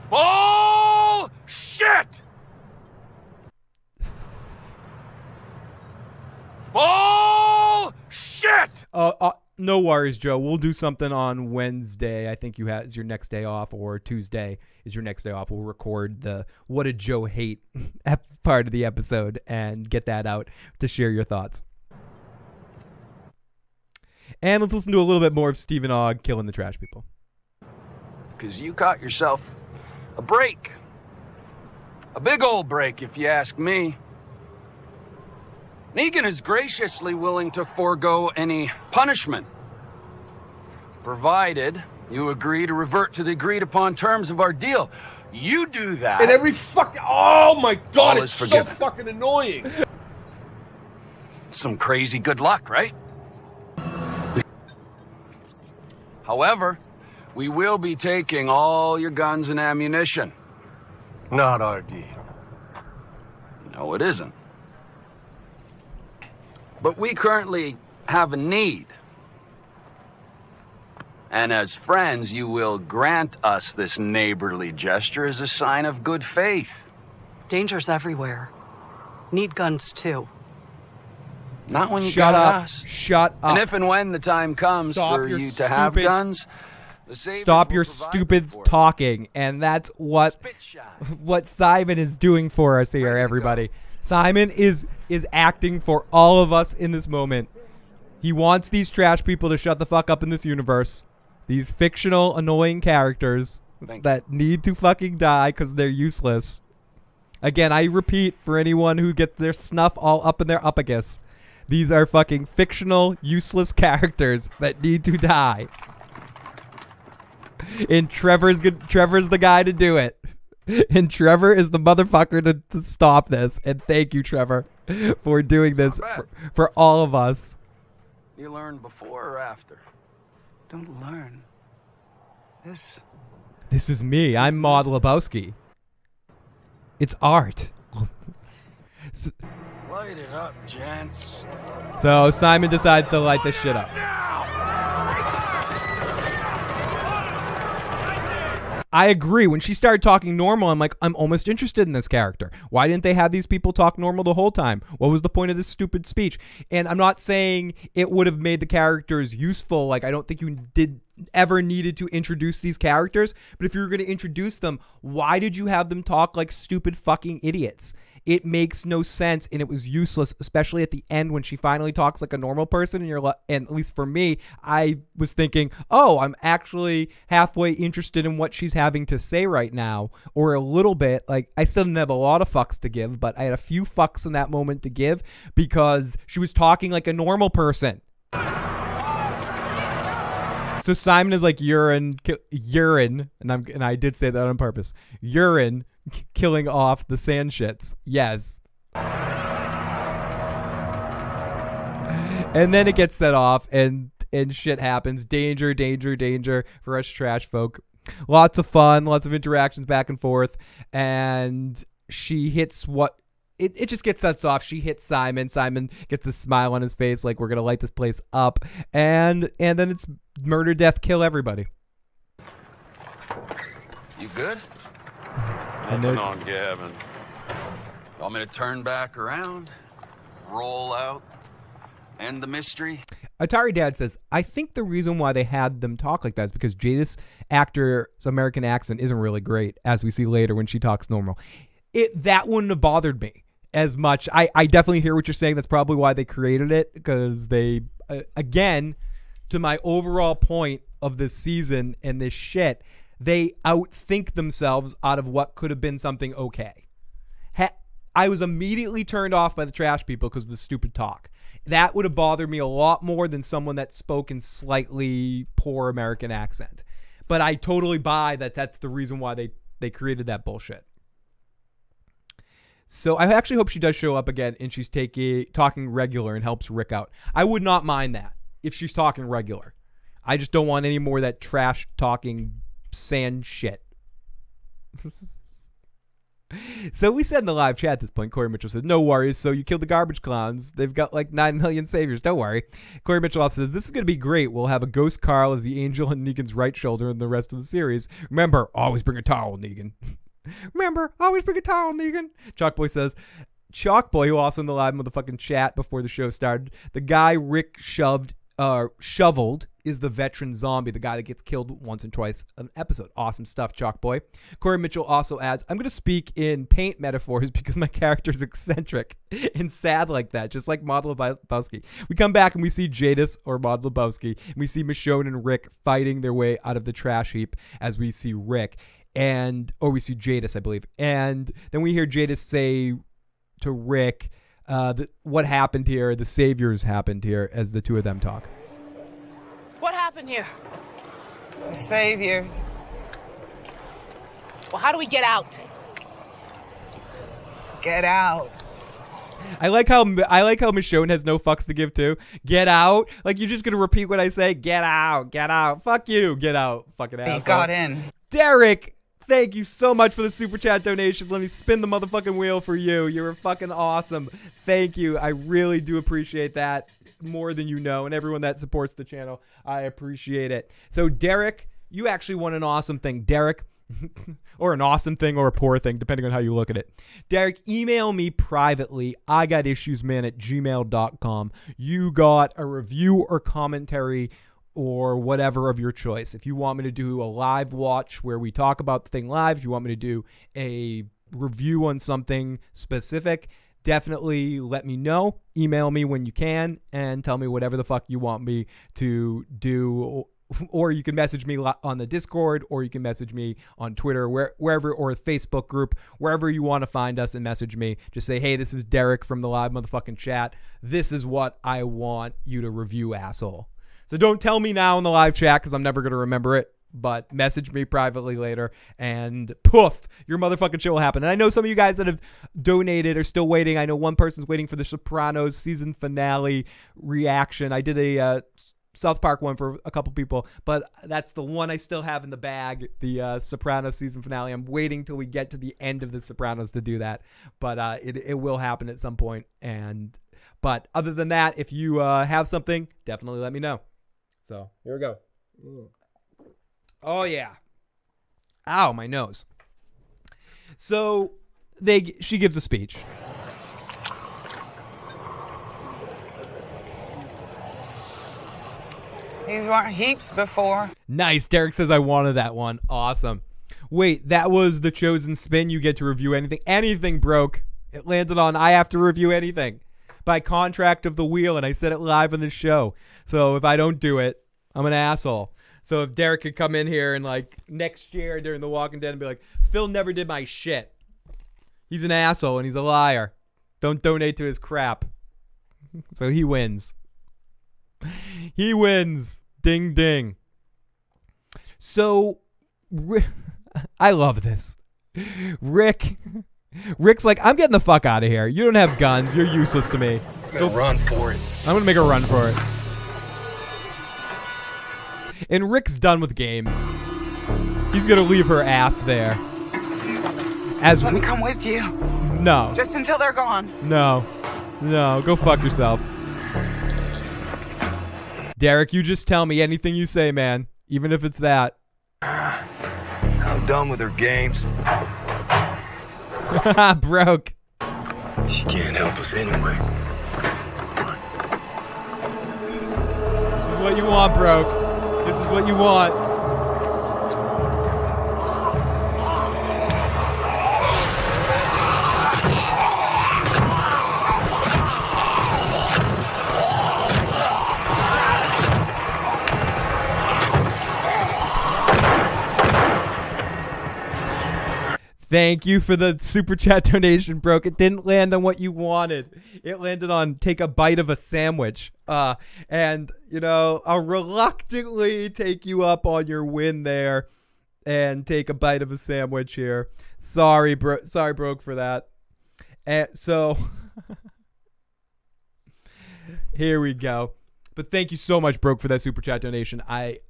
Bullshit! Bullshit! No worries, Joe. We'll do something on Wednesday. I think is your next day off, or Tuesday is your next day off. We'll record the What Did Joe Hate part of the episode and get that out to share your thoughts. And let's listen to a little bit more of Stephen Ogg killing the trash people. Because you caught yourself a break. A big old break, if you ask me. Negan is graciously willing to forego any punishment, provided you agree to revert to the agreed upon terms of our deal. You do that, and every fucking, oh my god, it's so forgiven. fucking annoying. Some crazy good luck, right? However, we will be taking all your guns and ammunition. Not our deal. No, it isn't. But we currently have a need. And as friends, you will grant us this neighborly gesture as a sign of good faith. Danger's everywhere. Need guns too. Not when you Shut got up. us. Shut up. And if and when the time comes Stop for your you to have stupid- guns, the Saviors Stop will your provide stupid them for you. talking. And that's what Simon is doing for us here, everybody. Simon is acting for all of us in this moment. He wants these trash people to shut the fuck up in this universe. These fictional, annoying characters that need to fucking die because they're useless. Again, I repeat for anyone who gets their snuff all up in their uppagus. These are fucking fictional, useless characters that need to die. And Trevor's the guy to do it. And Trevor is the motherfucker to stop this. And thank you, Trevor, for doing this for all of us. You learned before or after? Don't learn. This is me. I'm Maud Lebowski. It's art. Light it up, gents. So Simon decides to light this shit up. I agree. When she started talking normal, I'm like, I'm almost interested in this character. Why didn't they have these people talk normal the whole time? What was the point of this stupid speech? And I'm not saying it would have made the characters useful. Like, I don't think you ever needed to introduce these characters. But if you were going to introduce them, why did you have them talk like stupid fucking idiots? It makes no sense, and it was useless, especially at the end when she finally talks like a normal person. And at least for me, I was thinking, oh, I'm actually halfway interested in what she's having to say right now, or a little bit. Like, I still didn't have a lot of fucks to give, but I had a few fucks in that moment to give because she was talking like a normal person. So Simon is like urine, and I did say that on purpose. Urine killing off the sand shits. Yes. And then it gets set off and shit happens. Danger, danger, danger for us trash folk. Lots of fun, lots of interactions back and forth. And she hits what... It just gets sets off. She hits Simon. Simon gets a smile on his face like we're going to light this place up. And then it's murder, death, kill everybody. You good? And Nothing on Gavin. Want me to turn back around? Roll out? End the mystery? Atari Dad says, I think the reason why they had them talk like that is because Jadis actor's American accent isn't really great, as we see later when she talks normal. That wouldn't have bothered me as much. I definitely hear what you're saying. That's probably why they created it, because they, again, to my overall point of this season and this shit, they outthink themselves out of what could have been something okay. I was immediately turned off by the trash people because of the stupid talk. That would have bothered me a lot more than someone that spoke in slightly poor American accent. But I totally buy that that's the reason why they created that bullshit. So I actually hope she does show up again and she's talking regular and helps Rick out. I would not mind that if she's talking regular. I just don't want any more of that trash talking sand shit. So we said in the live chat at this point, Corey Mitchell said, no worries. So you killed the garbage clowns. They've got like 9 million saviors. Don't worry. Corey Mitchell also says, this is going to be great. We'll have a ghost Carl as the angel on Negan's right shoulder in the rest of the series. Remember, always bring a towel, Negan. Remember, always bring a towel, Negan. Chalkboy says, Chalkboy, who also in the live motherfucking chat before the show started, the guy Rick shoveled is the veteran zombie, the guy that gets killed once and twice an episode. Awesome stuff, Chalkboy. Corey Mitchell also adds, I'm going to speak in paint metaphors because my character's eccentric and sad like that, just like Maud Lebowski. We come back and we see Jadis or Maud Lebowski, and we see Michonne and Rick fighting their way out of the trash heap as we see Rick, or we see Jadis, I believe. And then we hear Jadis say to Rick, what happened here, the saviors happened here, as the two of them talk. What happened here? The savior. Well, how do we get out? Get out. I like how Michonne has no fucks to give too. Get out? Like, you're just gonna repeat what I say? Get out, get out. Fuck you, get out, fucking asshole. He got in. Derek, thank you so much for the super chat donation. Let me spin the motherfucking wheel for you. You're fucking awesome. Thank you. I really do appreciate that more than you know, and everyone that supports the channel, I appreciate it. So Derek, you actually won an awesome thing. Derek, or an awesome thing or a poor thing, depending on how you look at it. Derek, email me privately, igotissuesman@gmail.com. You got a review or commentary or whatever of your choice. If you want me to do a live watch where we talk about the thing live, if you want me to do a review on something specific, definitely let me know. Email me when you can and tell me whatever the fuck you want me to do. Or you can message me on the Discord, or you can message me on Twitter, wherever, or a Facebook group, wherever you want to find us and message me. Just say, hey, this is Derek from the live motherfucking chat. This is what I want you to review, asshole. So don't tell me now in the live chat because I'm never going to remember it. But message me privately later, and poof, your motherfucking show will happen. And I know some of you guys that have donated are still waiting. I know one person's waiting for the Sopranos season finale reaction. I did a South Park one for a couple people, but that's the one I still have in the bag, the Sopranos season finale. I'm waiting till we get to the end of the Sopranos to do that, but it will happen at some point. But other than that, if you have something, definitely let me know. So here we go. Oh, yeah. Ow, my nose. So she gives a speech. These weren't heaps before. Nice. Derek says I wanted that one. Awesome. Wait, that was the chosen spin. You get to review anything. Anything broke. It landed on I have to review anything by contract of the wheel, and I said it live on the show. So if I don't do it, I'm an asshole. So if Derek could come in here and like next year during The Walking Dead and be like, Phil never did my shit. He's an asshole and he's a liar. Don't donate to his crap. So he wins. He wins. Ding, ding. So I love this. Rick's like, I'm getting the fuck out of here. You don't have guns. You're useless to me. Go run for it. I'm going to make a run for it. And Rick's done with games. He's gonna leave her ass there. Let me come with you. No. Just until they're gone. No. Go fuck yourself. Derek, you just tell me anything you say, man. Even if it's that. I'm done with her games. Broke. She can't help us anyway. This is what you want, Broke. This is what you want. Thank you for the super chat donation, Broke. It didn't land on what you wanted. It landed on take a bite of a sandwich. And, you know, I'll reluctantly take you up on your win there and take a bite of a sandwich here. Sorry, Broke, for that. And so, here we go. But thank you so much, Broke, for that super chat donation.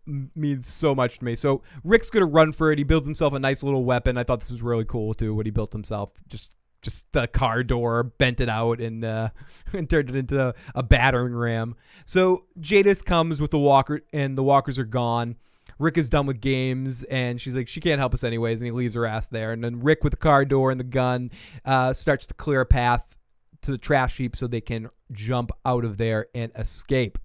Means so much to me. So Rick's gonna run for it. He builds himself a nice little weapon. I thought this was really cool too. What he built himself, just the car door, bent it out and turned it into a battering ram. So Jadis comes with the walker, and the walkers are gone. Rick is done with games, and she's like, she can't help us anyways, and he leaves her ass there. And then Rick, with the car door and the gun, starts to clear a path to the trash heap so they can jump out of there and escape.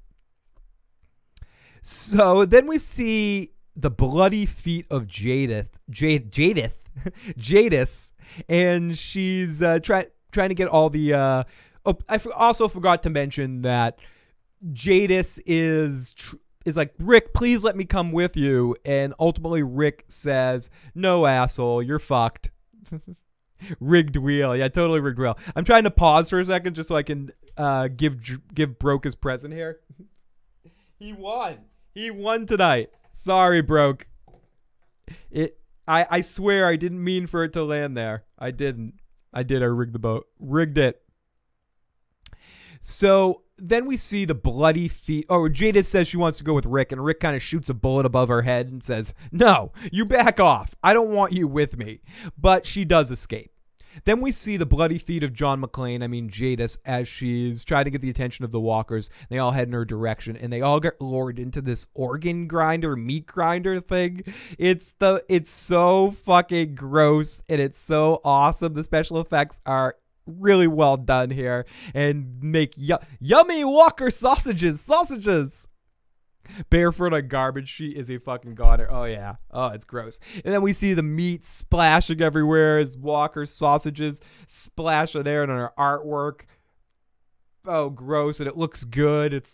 So then we see the bloody feet of Jadis, and she's trying to get all the... I also forgot to mention that Jadis is like, Rick, please let me come with you. And ultimately Rick says, no, asshole, you're fucked. Rigged wheel. Yeah, totally rigged wheel. I'm trying to pause for a second just so I can give Broke his present here. He won. He won tonight. Sorry, Broke. I swear I didn't mean for it to land there. I didn't. I rigged the boat. Rigged it. So then we see the bloody feet. Oh, Jadis says she wants to go with Rick, and Rick kind of shoots a bullet above her head and says, no, you back off. I don't want you with me. But she does escape. Then we see the bloody feet of John McClane, Jadis, as she's trying to get the attention of the walkers. They all head in her direction, and they all get lured into this organ grinder, meat grinder thing. It's so fucking gross, and it's so awesome. The special effects are really well done here, and make yummy walker sausages. Barefoot on garbage. She is a fucking goner. Oh yeah. Oh, it's gross. And then we see the meat splashing everywhere as Walker sausages splash on there and on her artwork. Oh, gross. And it looks good. It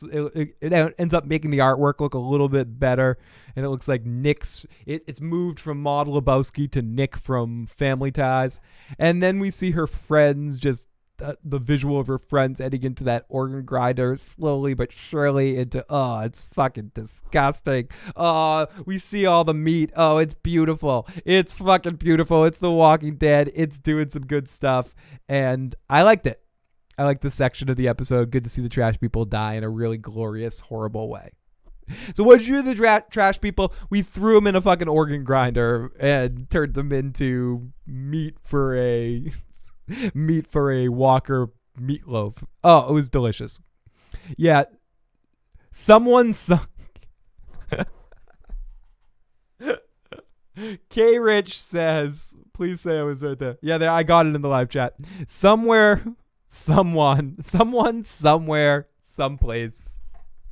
ends up making the artwork look a little bit better. And it looks like it's moved from Maud Lebowski to Nick from Family Ties. And then we see her friends just the visual of her friends heading into that organ grinder slowly but surely into, oh, it's fucking disgusting. Oh, we see all the meat. Oh, it's beautiful. It's fucking beautiful. It's The Walking Dead. It's doing some good stuff, and I liked it. I liked this section of the episode. Good to see the trash people die in a really glorious, horrible way. So what did you do to the trash people? We threw them in a fucking organ grinder and turned them into meat for a Walker meatloaf. Oh, it was delicious. Yeah. Someone sunk. K Rich says, please say I was right there. Yeah, there, I got it in the live chat. Somewhere, someone, somewhere, someplace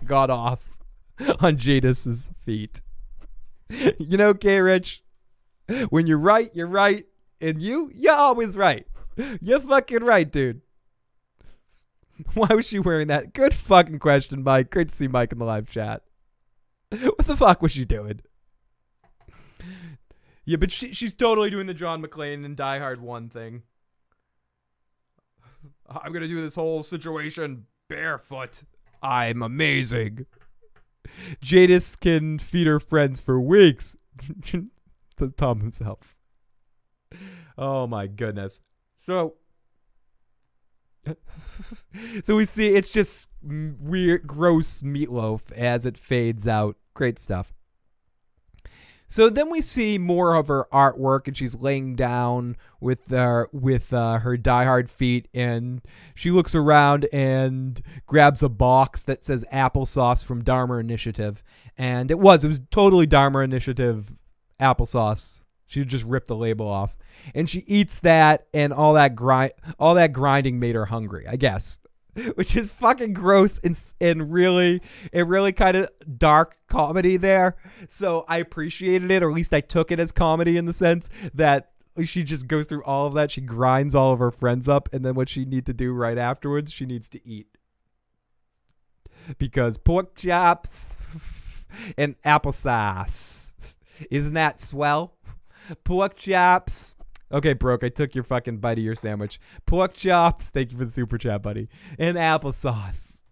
got off on Jadis's feet. You know, K Rich, when you're right, you're right. And you're always right. You're fucking right, dude. Why was she wearing that? Good fucking question, Mike. Great to see Mike in the live chat. What the fuck was she doing? Yeah, but she's totally doing the John McClane and Die Hard 1 thing. I'm going to do this whole situation barefoot. I'm amazing. Jadis can feed her friends for weeks. To Tom himself. Oh my goodness. So we see it's just weird, gross meatloaf as it fades out. Great stuff. So then we see more of her artwork, and she's laying down with her diehard feet, and she looks around and grabs a box that says applesauce from Dharma Initiative, and it was totally Dharma Initiative applesauce. She just ripped the label off, and she eats that, and all that grinding made her hungry, I guess, which is fucking gross and really kind of dark comedy there. So I appreciated it, or at least I took it as comedy in the sense that she just goes through all of that. She grinds all of her friends up, and then what she needs to do right afterwards, she needs to eat, because pork chops and applesauce, isn't that swell? Pork chops. Okay, Broke, I took your fucking bite of your sandwich. Pork chops. Thank you for the super chat, buddy. And applesauce.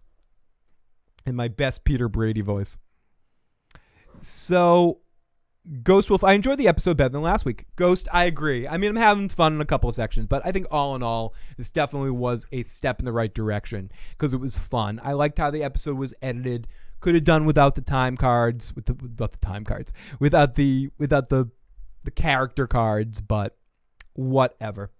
In my best Peter Brady voice. So Ghost Wolf, I enjoyed the episode better than last week. Ghost, I agree. I mean, I'm having fun in a couple of sections, but I think all in all, this definitely was a step in the right direction because it was fun. I liked how the episode was edited. Could have done without the time cards, without the character cards, but whatever.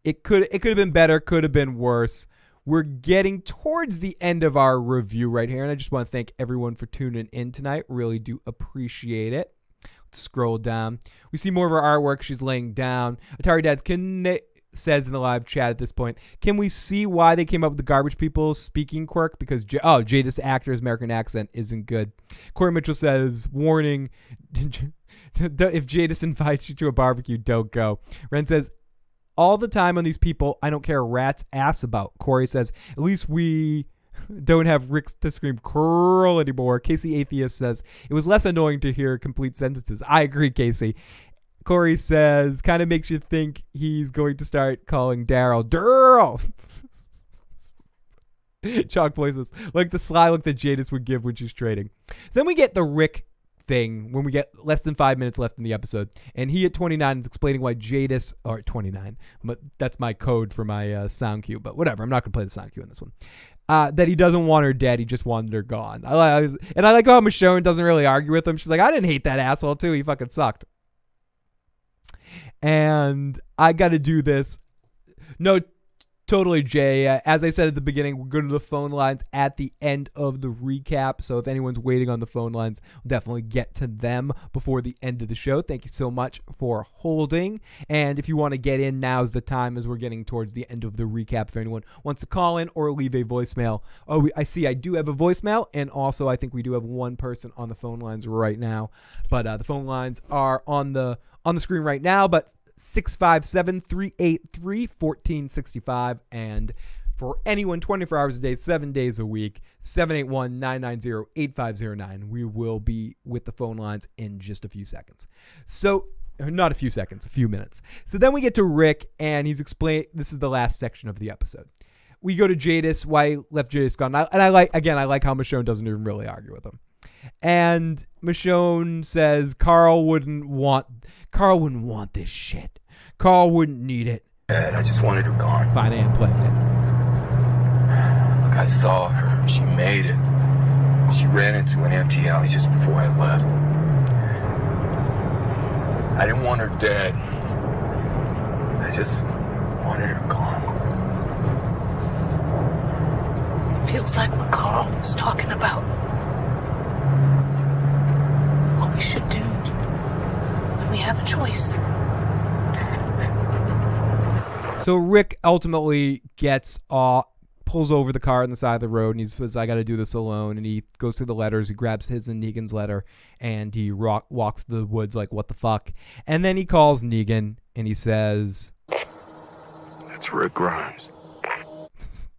It could have been better, could have been worse. We're getting towards the end of our review right here, and I just want to thank everyone for tuning in tonight. Really do appreciate it. Let's scroll down. We see more of her artwork. She's laying down. Atari Dads says in the live chat at this point, can we see why they came up with the garbage people speaking quirk? Because, Jadis actor's American accent isn't good. Corey Mitchell says, warning, if Jadis invites you to a barbecue, don't go. Ren says, all the time on these people, I don't care a rat's ass about. Corey says, at least we don't have Rick to scream curl anymore. Casey Atheist says, it was less annoying to hear complete sentences. I agree, Casey. Corey says, kind of makes you think he's going to start calling Daryl Durl. Chalk voices, like the sly look that Jadis would give when she's trading. So then we get the Rick thing when we get less than 5 minutes left in the episode, and he at 29 is explaining why Jadis, or 29, but that's my code for my sound cue, but whatever, I'm not gonna play the sound cue in this one, that he doesn't want her dead, he just wanted her gone. I like how Michonne doesn't really argue with him. She's like, I didn't hate that asshole too, he fucking sucked. And I gotta do this. No, totally, Jay. As I said at the beginning, we're going to the phone lines at the end of the recap. So if anyone's waiting on the phone lines, we'll definitely get to them before the end of the show. Thank you so much for holding. And if you want to get in, now's the time as we're getting towards the end of the recap. If anyone wants to call in or leave a voicemail. Oh, I see I do have a voicemail. And also I think we do have one person on the phone lines right now. But the phone lines are on the screen right now. But 657-383-1465, and for anyone 24 hours a day, 7 days a week, 781-990-8509. We will be with the phone lines in just a few seconds. So, not a few seconds, a few minutes. So then we get to Rick, and he's explaining, this is the last section of the episode. We go to Jadis, why he left Jadis gone. And I like how Michonne doesn't even really argue with him. And Michonne says Carl wouldn't want this shit. Carl wouldn't need it. Dad, I just wanted her gone. Fine, I am playing it. Look, I saw her. She made it. She ran into an empty alley just before I left. I didn't want her dead. I just wanted her gone. Feels like what Carl was talking about. What we should do when we have a choice. So Rick ultimately pulls over the car on the side of the road, and he says, I got to do this alone. And he goes through the letters. He grabs his and Negan's letter, and he walks through the woods like, what the fuck? And then he calls Negan, and he says, That's Rick Grimes. There's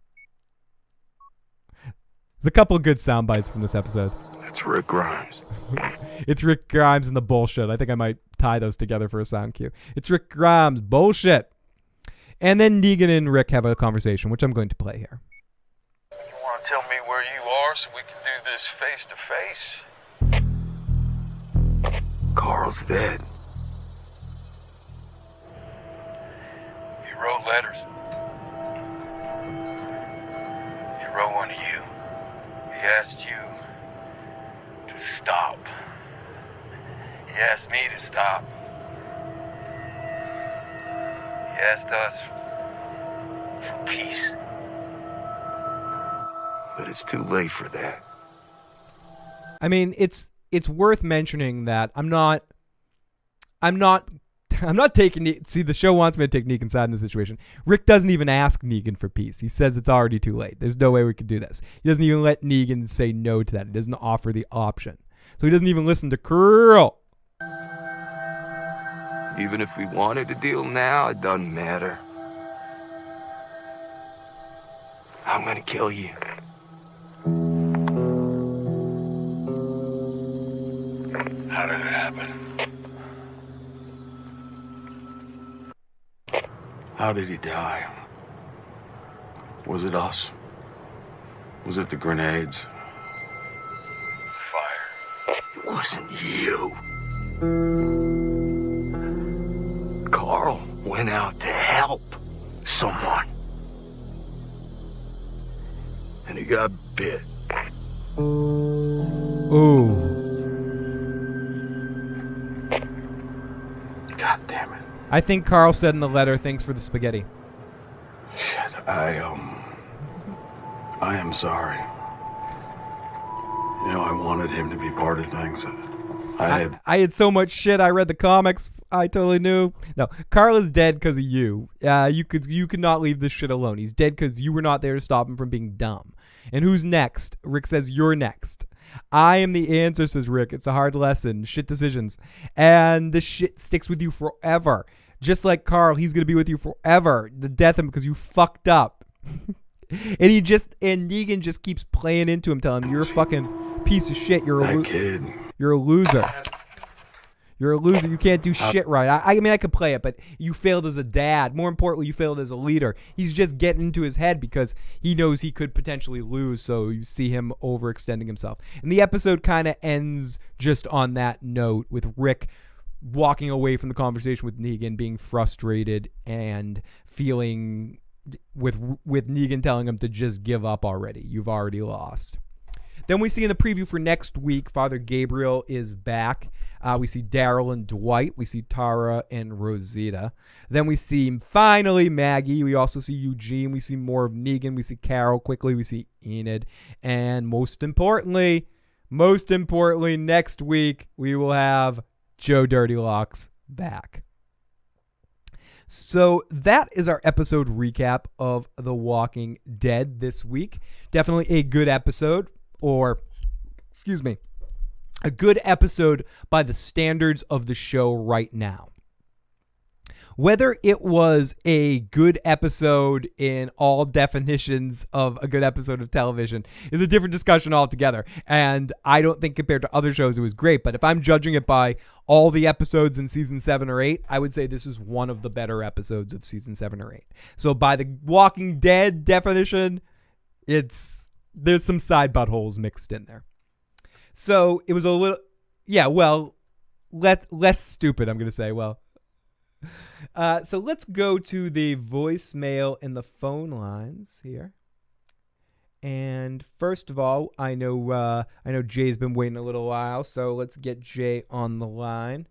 a couple of good sound bites from this episode. That's Rick Grimes. It's Rick Grimes and the bullshit. I think I might tie those together for a sound cue. It's Rick Grimes, bullshit. And then Negan and Rick have a conversation, which I'm going to play here. You want to tell me where you are so we can do this face to face? Carl's dead. He wrote letters. He wrote one to you. He asked you to stop. He asked me to stop. He asked us for peace. But it's too late for that. I mean, it's worth mentioning that I'm not taking. See, the show wants me to take Negan's side in this situation. Rick doesn't even ask Negan for peace. He says it's already too late. There's no way we could do this. He doesn't even let Negan say no to that. He doesn't offer the option. So he doesn't even listen to Curl. Even if we wanted to deal now, it doesn't matter. I'm gonna kill you. How did it happen? How did he die? Was it us? Was it the grenades? Fire. It wasn't you. Carl went out to help someone. And he got bit. Ooh. God damn it. I think Carl said in the letter, thanks for the spaghetti. Shit, I am sorry. You know, I wanted him to be part of things. I had so much shit. I read the comics. I totally knew. No, Carl is dead because of you. You could not leave this shit alone. He's dead because you were not there to stop him from being dumb. And who's next? Rick says you're next. I am the answer, says Rick. It's a hard lesson. Shit decisions. And this shit sticks with you forever. Just like Carl, he's going to be with you forever. The death of him because you fucked up. and Negan just keeps playing into him, telling him, you're a fucking piece of shit. You're a loser. You're a loser. You're a loser. You can't do shit right. I mean, I could play it, but you failed as a dad. More importantly, you failed as a leader. He's just getting into his head because he knows he could potentially lose, so you see him overextending himself. And the episode kind of ends just on that note with Rick walking away from the conversation with Negan, being frustrated and feeling with Negan telling him to just give up already. You've already lost. Then we see in the preview for next week, Father Gabriel is back. We see Daryl and Dwight. We see Tara and Rosita. Then we see, finally, Maggie. We also see Eugene. We see more of Negan. We see Carol quickly. We see Enid. And most importantly, next week, we will have Joe Dirty Locks back. So that is our episode recap of The Walking Dead this week. Definitely a good episode. A good episode by the standards of the show right now. Whether it was a good episode in all definitions of a good episode of television is a different discussion altogether. And I don't think compared to other shows it was great. But if I'm judging it by all the episodes in season 7 or 8, I would say this is one of the better episodes of season 7 or 8. So by the Walking Dead definition, there's some side buttholes mixed in there. So it was a little, less stupid, I'm going to say. So let's go to the voicemail and the phone lines here. And first of all, I know Jay's been waiting a little while, so let's get Jay on the line.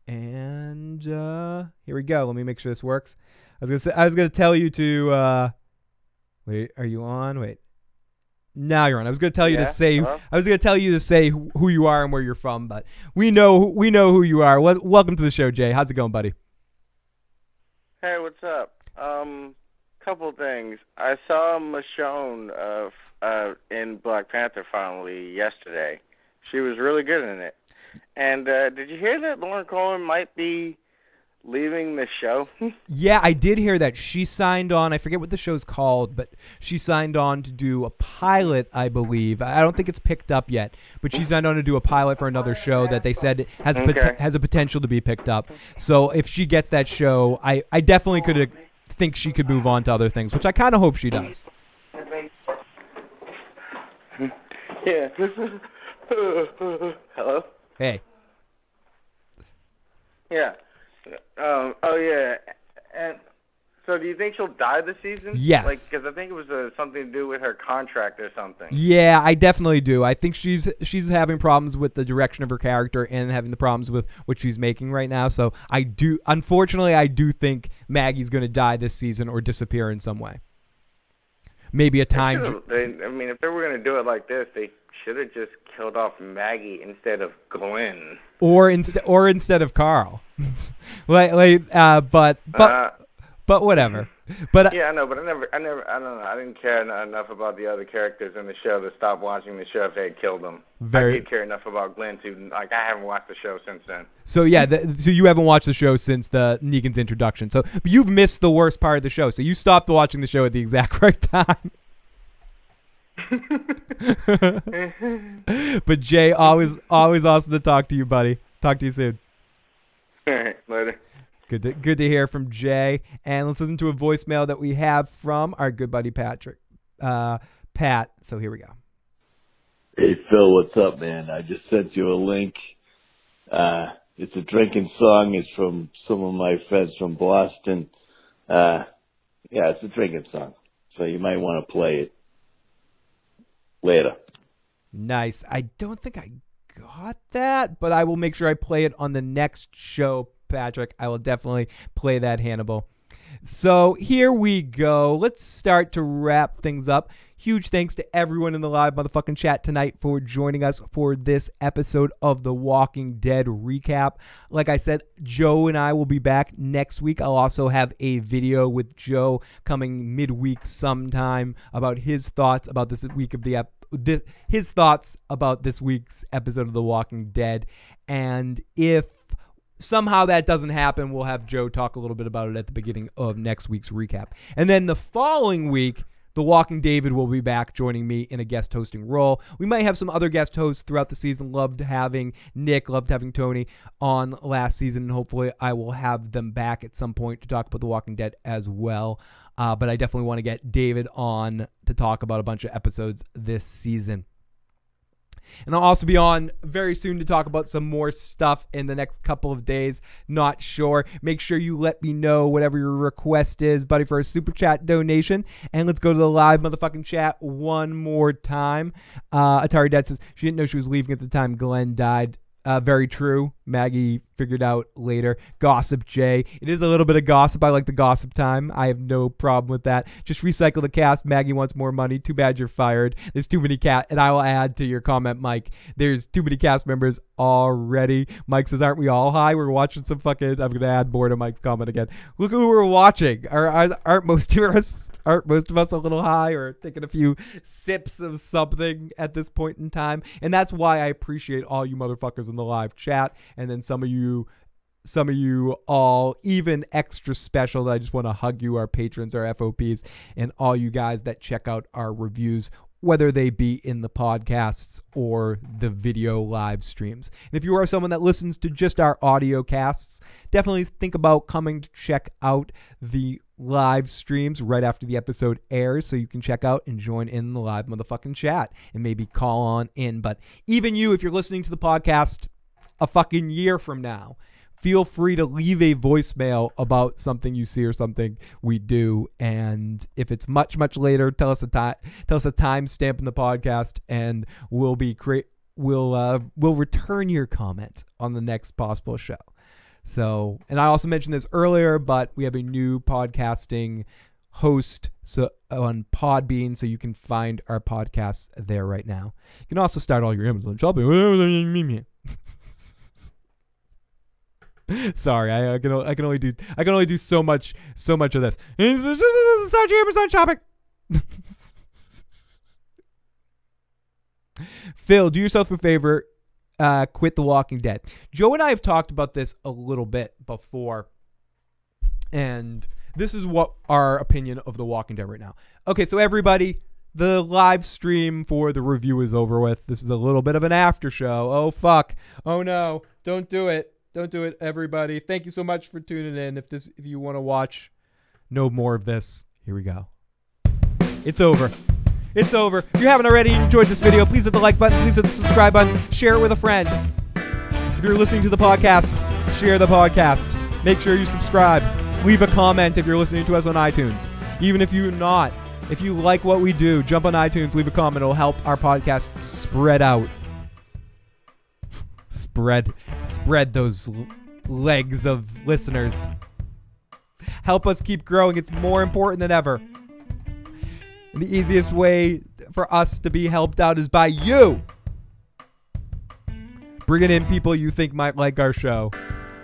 And here we go. Let me make sure this works. I was going to tell you to wait, are you on? Wait. Now you're on. I was going to tell you to say. Hello? I was going to tell you to say who you are and where you're from, but we know who you are. Welcome to the show, Jay. How's it going, buddy? Hey, what's up? Couple things. I saw Michonne in Black Panther finally yesterday. She was really good in it. And did you hear that Lauren Cohen might be leaving the show? Yeah, I did hear that. She signed on. I forget what the show's called, but she signed on to do a pilot, I believe. I don't think it's picked up yet, but she signed on to do a pilot for another show that they said has a potential to be picked up. So if she gets that show, I definitely think she could move on to other things, which I kind of hope she does. Yeah. Hello? Hey. Yeah. Oh yeah, and so do you think she'll die this season? Yes. Because I think it was something to do with her contract or something. Yeah, I definitely do. I think she's having problems with the direction of her character and having the problems with what she's making right now. So unfortunately, I do think Maggie's going to die this season or disappear in some way. Maybe a time. I mean, if they were going to do it like this, they should have just killed off Maggie instead of Glenn. Or instead of Carl. but whatever. But yeah, I know, but I don't know. I didn't care enough about the other characters in the show to stop watching the show if they had killed them. I did care enough about Glenn to I haven't watched the show since then. So yeah, so you haven't watched the show since the Negan's introduction. So you've missed the worst part of the show. So you stopped watching the show at the exact right time. But Jay, always awesome to talk to you, buddy. Talk to you soon. All right, later. Good to hear from Jay. And let's listen to a voicemail that we have from our good buddy Patrick. Pat. So here we go. Hey Phil, what's up, man? I just sent you a link. It's a drinking song. It's from some of my friends from Boston. Yeah, it's a drinking song. So you might want to play it later. Nice. I don't think I got that, but I will make sure I play it on the next show, Patrick. I will definitely play that, Hannibal. So here we go. Let's start to wrap things up. Huge thanks to everyone in the live motherfucking chat tonight for joining us for this episode of The Walking Dead recap. Like I said, Joe and I will be back next week. I'll also have a video with Joe coming midweek sometime about his thoughts about this week of the his thoughts about this week's episode of The Walking Dead. And if somehow that doesn't happen, we'll have Joe talk a little bit about it at the beginning of next week's recap. And then the following week, The Walking David will be back joining me in a guest hosting role. We might have some other guest hosts throughout the season. Loved having Nick, loved having Tony on last season, and hopefully I will have them back at some point to talk about The Walking Dead as well. But I definitely want to get David on to talk about a bunch of episodes this season. And I'll also be on very soon to talk about some more stuff in the next couple of days. Not sure. Make sure you let me know whatever your request is, buddy, for a super chat donation. And let's go to the live motherfucking chat one more time. Atari Dad says she didn't know she was leaving at the time Glenn died. Very true. Maggie figured out later. Gossip Jay. It is a little bit of gossip. I like the gossip time. I have no problem with that. Just recycle the cast. Maggie wants more money. Too bad you're fired. There's too many and I will add to your comment, Mike. There's too many cast members already. Mike says, aren't we all high? We're watching some fucking... I'm going to add more to Mike's comment again. Look who we're watching. Aren't most of us a little high or taking a few sips of something at this point in time? And that's why I appreciate all you motherfuckers in the live chat. And then some of you all even extra special that I just want to hug you, our patrons, our FOPs, and all you guys that check out our reviews, whether they be in the podcasts or the video live streams. And if you are someone that listens to just our audio casts, definitely think about coming to check out the live streams right after the episode airs so you can check out and join in the live motherfucking chat and maybe call on in. But even you, if you're listening to the podcast a fucking year from now, feel free to leave a voicemail about something you see or something we do. And if it's much, much later, tell us a time stamp in the podcast, and we'll return your comment on the next possible show. So, and I also mentioned this earlier, but we have a new podcasting host on Podbean, so you can find our podcasts there right now. You can also start all your Amazon shopping. Sorry, I can only do so much of this. Start your Amazon shopping. Phil, do yourself a favor. Quit The Walking Dead. Joe and I have talked about this a little bit before, and this is what our opinion of The Walking Dead right now. Okay, so everybody, the live stream for the review is over with. This is a little bit of an after show. Oh, fuck. Oh, no. Don't do it. Don't do it, everybody. Thank you so much for tuning in. If you want to watch no more of this, here we go. It's over. It's over. If you haven't already enjoyed this video, please hit the like button. Please hit the subscribe button. Share it with a friend. If you're listening to the podcast, share the podcast. Make sure you subscribe. Leave a comment if you're listening to us on iTunes. Even if you're not. If you like what we do, jump on iTunes, leave a comment. It'll help our podcast spread out. Spread those legs of listeners. Help us keep growing. It's more important than ever. And the easiest way for us to be helped out is by you. Bringing in people you think might like our show.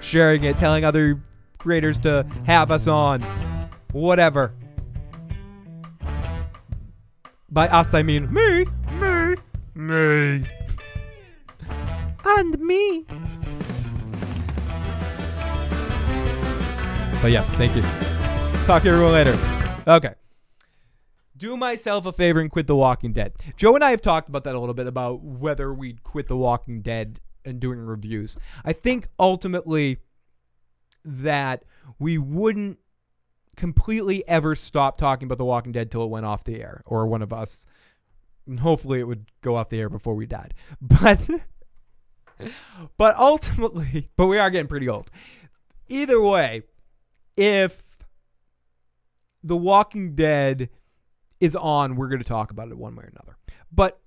Sharing it, telling other creators to have us on. Whatever. By us, I mean me. And me. But yes, thank you. Talk to everyone later. Okay. Do myself a favor and quit The Walking Dead. Joe and I have talked about that a little bit, about whether we'd quit The Walking Dead and doing reviews. I think ultimately that we wouldn't completely ever stop talking about The Walking Dead till it went off the air, or one of us. And hopefully it would go off the air before we died. But But ultimately, but we are getting pretty old. Either way, if The Walking Dead is on, we're going to talk about it one way or another. But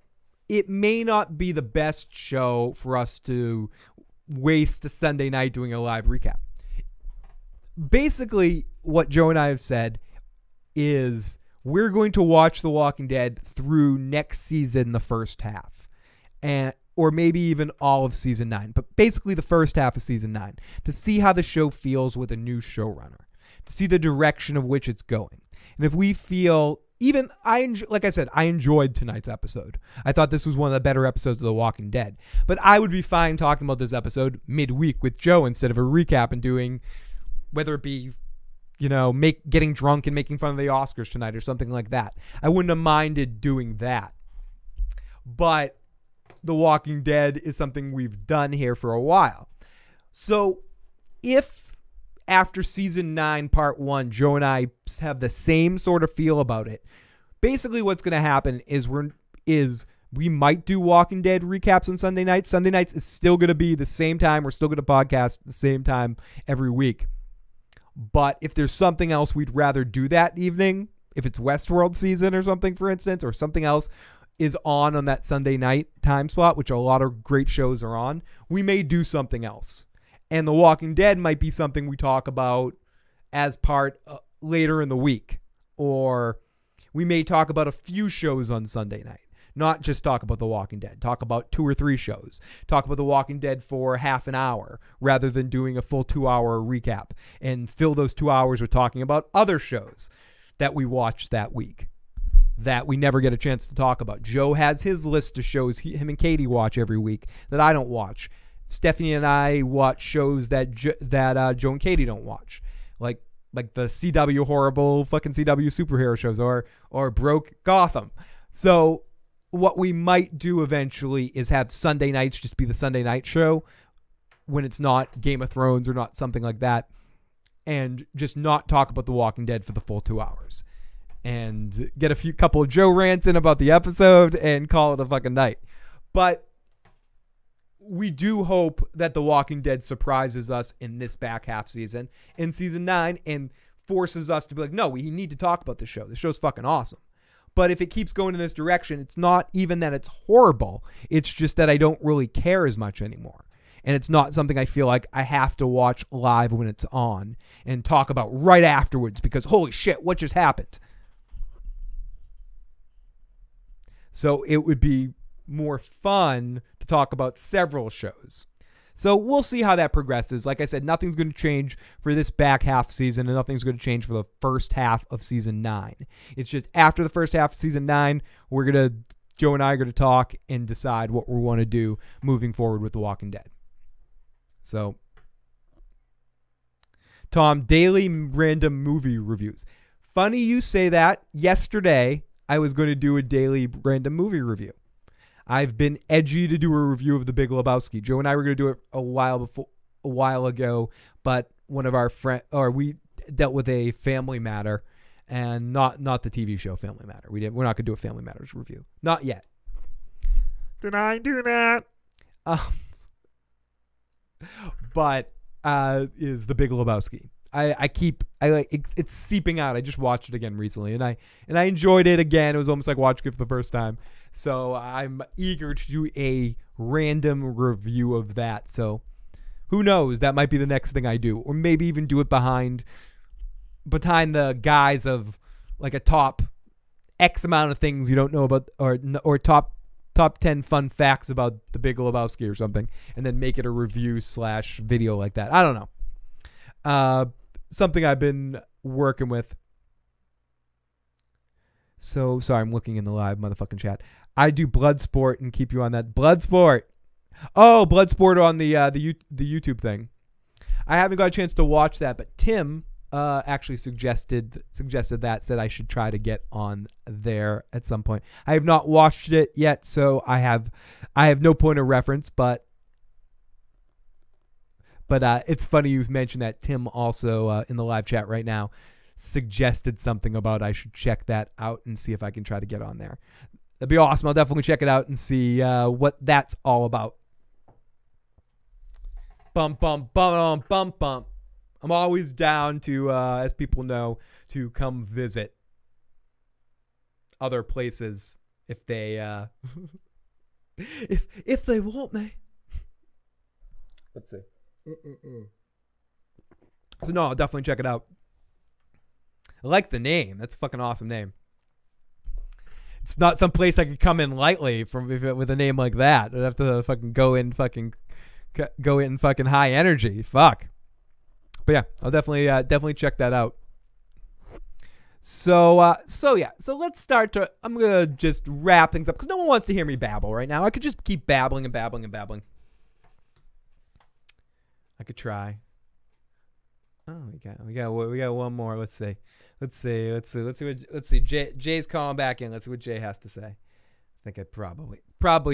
it may not be the best show for us to waste a Sunday night doing a live recap. Basically, what Joe and I have said is we're going to watch The Walking Dead through next season, the first half, or maybe even all of season 9, but basically the first half of season 9, to see how the show feels with a new showrunner, to see the direction of which it's going. And if we feel, like I said, I enjoyed tonight's episode. I thought this was one of the better episodes of The Walking Dead, but I would be fine talking about this episode midweek with Joe instead of a recap and doing, whether it be, getting drunk and making fun of the Oscars tonight or something like that. I wouldn't have minded doing that. But The Walking Dead is something we've done here for a while. So if after season 9, part 1, Joe and I have the same sort of feel about it, basically what's going to happen is we might do Walking Dead recaps on Sunday nights. Sunday nights is still going to be the same time. We're still going to podcast the same time every week. But if there's something else we'd rather do that evening, if it's Westworld season or something, for instance, or something else is on that Sunday night time slot, which a lot of great shows are on, we may do something else. And The Walking Dead might be something we talk about as part later in the week. Or we may talk about a few shows on Sunday night. Not just talk about The Walking Dead. Talk about 2 or 3 shows. Talk about The Walking Dead for half an hour rather than doing a full 2-hour recap. And fill those 2 hours with talking about other shows that we watched that week that we never get a chance to talk about. Joe has his list of shows him and Katie watch every week that I don't watch. Stephanie and I watch shows that Joe and Katie don't watch. Like the CW horrible fucking CW superhero shows or Broke Gotham. So what we might do eventually is have Sunday nights just be the Sunday night show when it's not Game of Thrones or not something like that, and just not talk about The Walking Dead for the full 2 hours and get a couple of Joe rants in about the episode and call it a fucking night. But we do hope that The Walking Dead surprises us in this back half season, in season 9, and forces us to be like, no, we need to talk about this show. This show's fucking awesome. But if it keeps going in this direction, it's not even that it's horrible. It's just that I don't really care as much anymore. And it's not something I feel like I have to watch live when it's on and talk about right afterwards because, holy shit, what just happened? So it would be more fun to talk about several shows. So we'll see how that progresses. Like I said, nothing's going to change for this back half season, and nothing's going to change for the first half of season 9. It's just after the first half of season 9, Joe and I are going to talk and decide what we want to do moving forward with The Walking Dead. So, Tom, daily random movie reviews. Funny you say that. Yesterday, I was going to do a daily random movie review. I've been edgy to do a review of The Big Lebowski. Joe and I were going to do it a while ago, but one of our we dealt with a family matter, and not the TV show Family Matter. We're not going to do a Family Matters review. Not yet. Did I do that? But is The Big Lebowski. It's seeping out. I just watched it again recently, and I enjoyed it again. It was almost like watching it for the first time. So I'm eager to do a random review of that. So who knows? That might be the next thing I do, or maybe even do it behind the guise of like a top X amount of things you don't know about, or top 10 fun facts about The Big Lebowski or something, and then make it a review / video like that. I don't know. Something I've been working with. So sorry, I'm looking in the live motherfucking chat. I do Bloodsport and keep you on that. Bloodsport. Oh, Bloodsport on the YouTube thing. I haven't got a chance to watch that, but Tim actually suggested that, said I should try to get on there at some point. I have not watched it yet, so I have no point of reference, but it's funny you mentioned that. Tim also in the live chat right now suggested something about I should check that out and see if I can try to get on there. That'd be awesome. I'll definitely check it out and see what that's all about. Bump, bump, bump, bump, bump. I'm always down to, as people know, to come visit other places if they, if they want me. Let's see. So no, I'll definitely check it out. I like the name. That's a fucking awesome name. It's not some place I could come in lightly with a name like that. I'd have to fucking go in fucking high energy. Fuck. But yeah, I'll definitely check that out. So yeah. So let's start to. I'm gonna just wrap things up because no one wants to hear me babble right now. I could just keep babbling and babbling and babbling. I could try. Oh, we got one more. Let's see. Jay's calling back in. Let's see what Jay has to say. I think I probably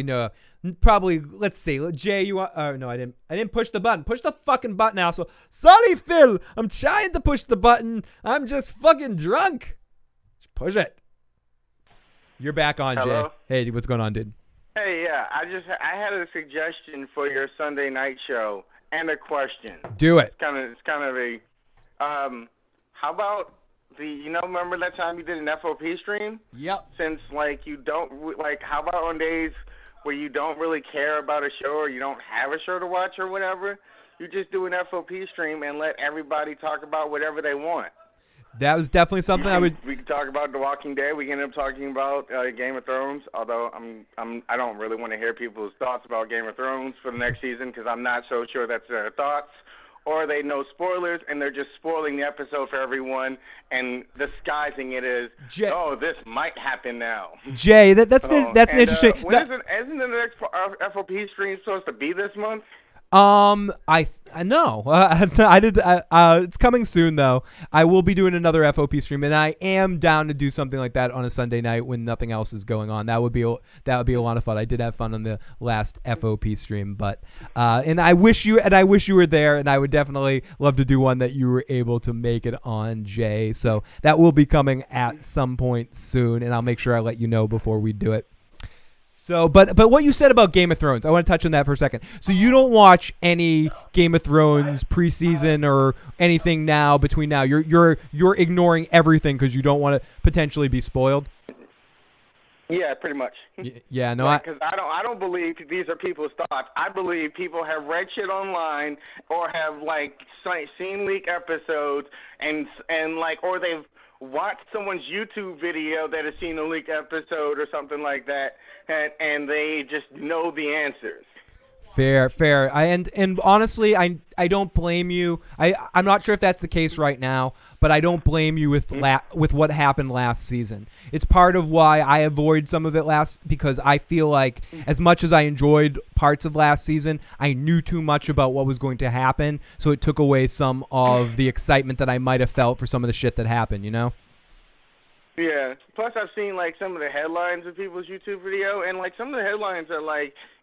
know. Let's see. Jay, you want? Oh no, I didn't push the button. Push the fucking button now. So sorry, Phil. I'm trying to push the button. I'm just fucking drunk. Just push it. You're back on, Hello? Jay. Hey, what's going on, dude? Hey, yeah, I had a suggestion for your Sunday night show and a question. Do it. It's kind of a, how about remember that time you did an FOP stream? Yep. Since you don't how about on days where you don't really care about a show or you don't have a show to watch or whatever, you just do an FOP stream and let everybody talk about whatever they want. That was definitely something We could talk about The Walking Dead. We can end up talking about Game of Thrones. Although I don't really want to hear people's thoughts about Game of Thrones for the next season because I'm not so sure that's their thoughts, or they know spoilers and they're just spoiling the episode for everyone and disguising it as this might happen now. Jay, that's interesting. Isn't the next FOP stream supposed to be this month? I know. I did. It's coming soon though. I will be doing another FOP stream, and I am down to do something like that on a Sunday night when nothing else is going on. That would be a lot of fun. I did have fun on the last FOP stream, but and I wish you were there, and I would definitely love to do one that you were able to make it on, Jay. So that will be coming at some point soon, and I'll make sure I let you know before we do it. So, but what you said about Game of Thrones, I want to touch on that for a second. So you don't watch any Game of Thrones preseason or anything now between now. You're ignoring everything because you don't want to potentially be spoiled. Yeah, pretty much. Yeah, no, because I don't believe these are people's thoughts. I believe people have read shit online or have seen leak episodes and or they've watched someone's YouTube video that has seen a leak episode or something like that, and they just know the answers. Fair. And honestly, I don't blame you. I'm not sure if that's the case right now, but I don't blame you with what happened last season. It's part of why I avoid some of it because I feel like as much as I enjoyed parts of last season, I knew too much about what was going to happen, so it took away some of the excitement that I might have felt for some of the shit that happened, you know? Yeah. Plus, I've seen some of the headlines of people's YouTube video, and some of the headlines are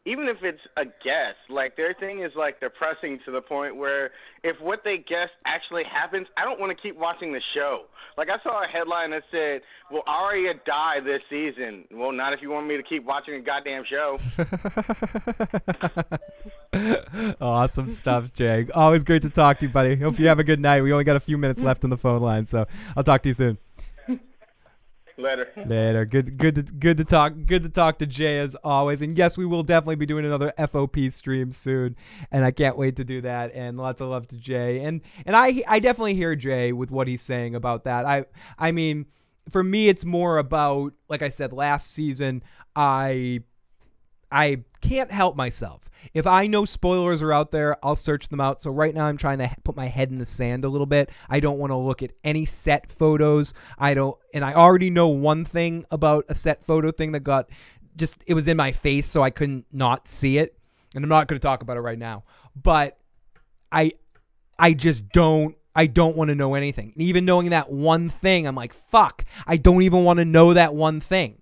even if it's a guess, their thing is depressing to the point where if what they guess actually happens, I don't want to keep watching the show. I saw a headline that said, "Will Arya die this season?" Well, not if you want me to keep watching a goddamn show. Awesome stuff, Jay. Always great to talk to you, buddy. Hope you have a good night. We only got a few minutes left on the phone line, so I'll talk to you soon. Later. Good to talk to Jay as always. And yes, we will definitely be doing another FOP stream soon, and I can't wait to do that. And lots of love to Jay. And I definitely hear Jay with what he's saying about that. I mean, for me, it's more about, like I said last season, I can't help myself. If I know spoilers are out there, I'll search them out. So right now I'm trying to put my head in the sand a little bit. I don't want to look at any set photos. And I already know one thing about a set photo thing that it was in my face, so I couldn't not see it. And I'm not going to talk about it right now. But I just don't want to know anything. And even knowing that one thing, I'm like, fuck, I don't even want to know that one thing.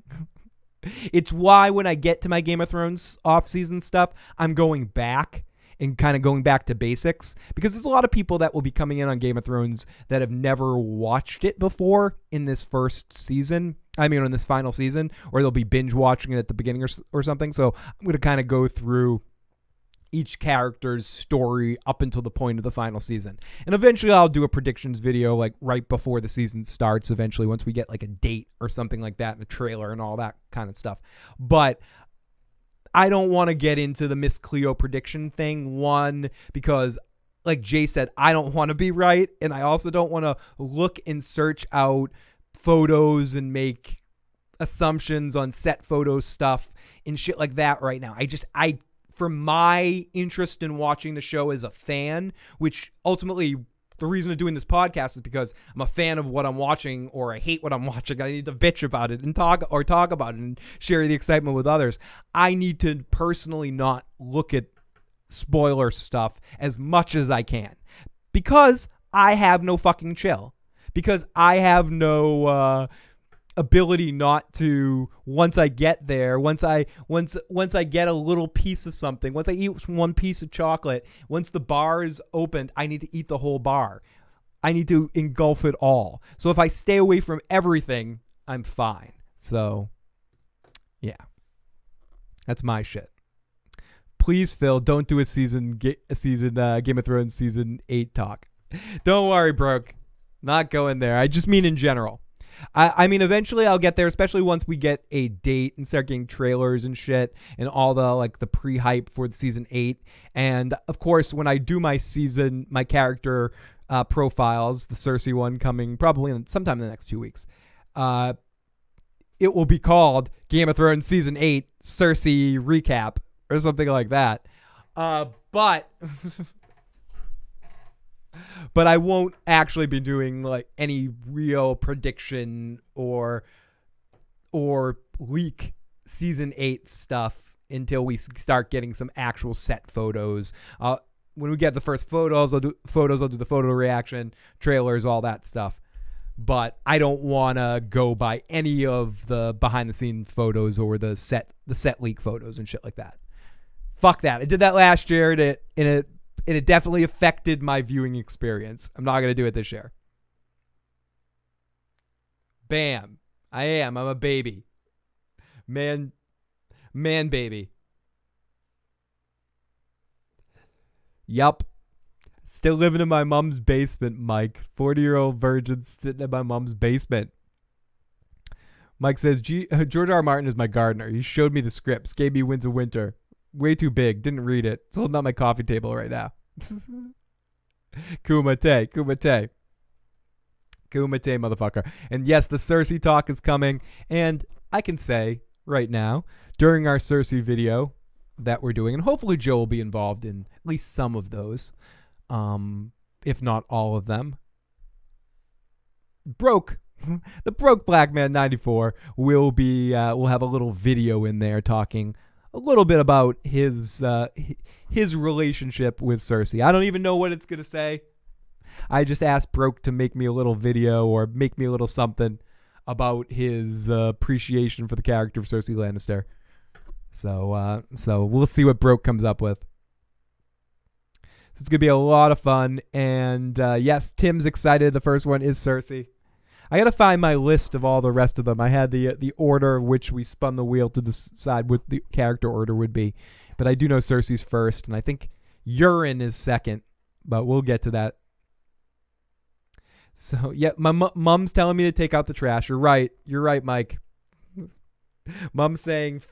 It's why when I get to my Game of Thrones off-season stuff, I'm going back and kind of going back to basics, because there's a lot of people that will be coming in on Game of Thrones that have never watched it before in this first season. I mean, in this final season, or they'll be binge watching it at the beginning or something. So I'm going to kind of go through each character's story up until the point of the final season. And eventually I'll do a predictions video like right before the season starts, eventually once we get like a date or something like that and a trailer and all that kind of stuff. But I don't want to get into the Miss Cleo prediction thing. One, because like Jay said, I don't want to be right. And I also don't want to look and search out photos and make assumptions on set photo stuff and shit like that right now. For my interest in watching the show as a fan, which ultimately the reason of doing this podcast is because I'm a fan of what I'm watching, or I hate what I'm watching. I need to bitch about it and talk about it and share the excitement with others. I need to personally not look at spoiler stuff as much as I can, because I have no fucking chill, because I have no ability not to, once I get there, once I get a little piece of something, once I eat one piece of chocolate, once the bar is opened, I need to eat the whole bar. I need to engulf it all. So if I stay away from everything, I'm fine. So yeah, that's my shit. Please, Phil, don't do a Game of Thrones season 8 talk. Don't worry, Broke. Not going there. I just mean in general. I mean, eventually I'll get there, especially once we get a date and start getting trailers and shit and all the pre-hype for the season 8. And of course, when I do my character profiles, the Cersei one coming probably sometime in the next 2 weeks, it will be called Game of Thrones season 8 Cersei recap or something like that. But I won't actually be doing like any real prediction or leak season 8 stuff until we start getting some actual set photos. When we get the first photos, I'll do the photo reaction, trailers, all that stuff. But I don't want to go by any of the behind the scenes photos or the set leak photos and shit like that. Fuck that. I did that last year and it definitely affected my viewing experience. I'm not going to do it this year. Bam. I'm a baby. Man baby. Yup. Still living in my mom's basement, Mike. 40-year-old virgin sitting in my mom's basement. Mike says, George R. R. Martin is my gardener. He showed me the scripts, gave me Winds of Winter. Way too big. Didn't read it. It's holding on my coffee table right now. Kumite, motherfucker. And yes, the Cersei talk is coming. And I can say right now, during our Cersei video that we're doing, and hopefully Joe will be involved in at least some of those, if not all of them. The Broke Black Man 94 will have a little video in there talking a little bit about his relationship with Cersei. I don't even know what it's going to say. I just asked Broke to make me a little video or make me a little something about his appreciation for the character of Cersei Lannister. So we'll see what Broke comes up with. So it's going to be a lot of fun. And yes, Tim's excited. The first one is Cersei. I got to find my list of all the rest of them. I had the order of which we spun the wheel to decide what the character order would be. But I do know Cersei's first, and I think Euron is second. But we'll get to that. So, yeah, my mom's telling me to take out the trash. You're right, Mike. Mom's saying,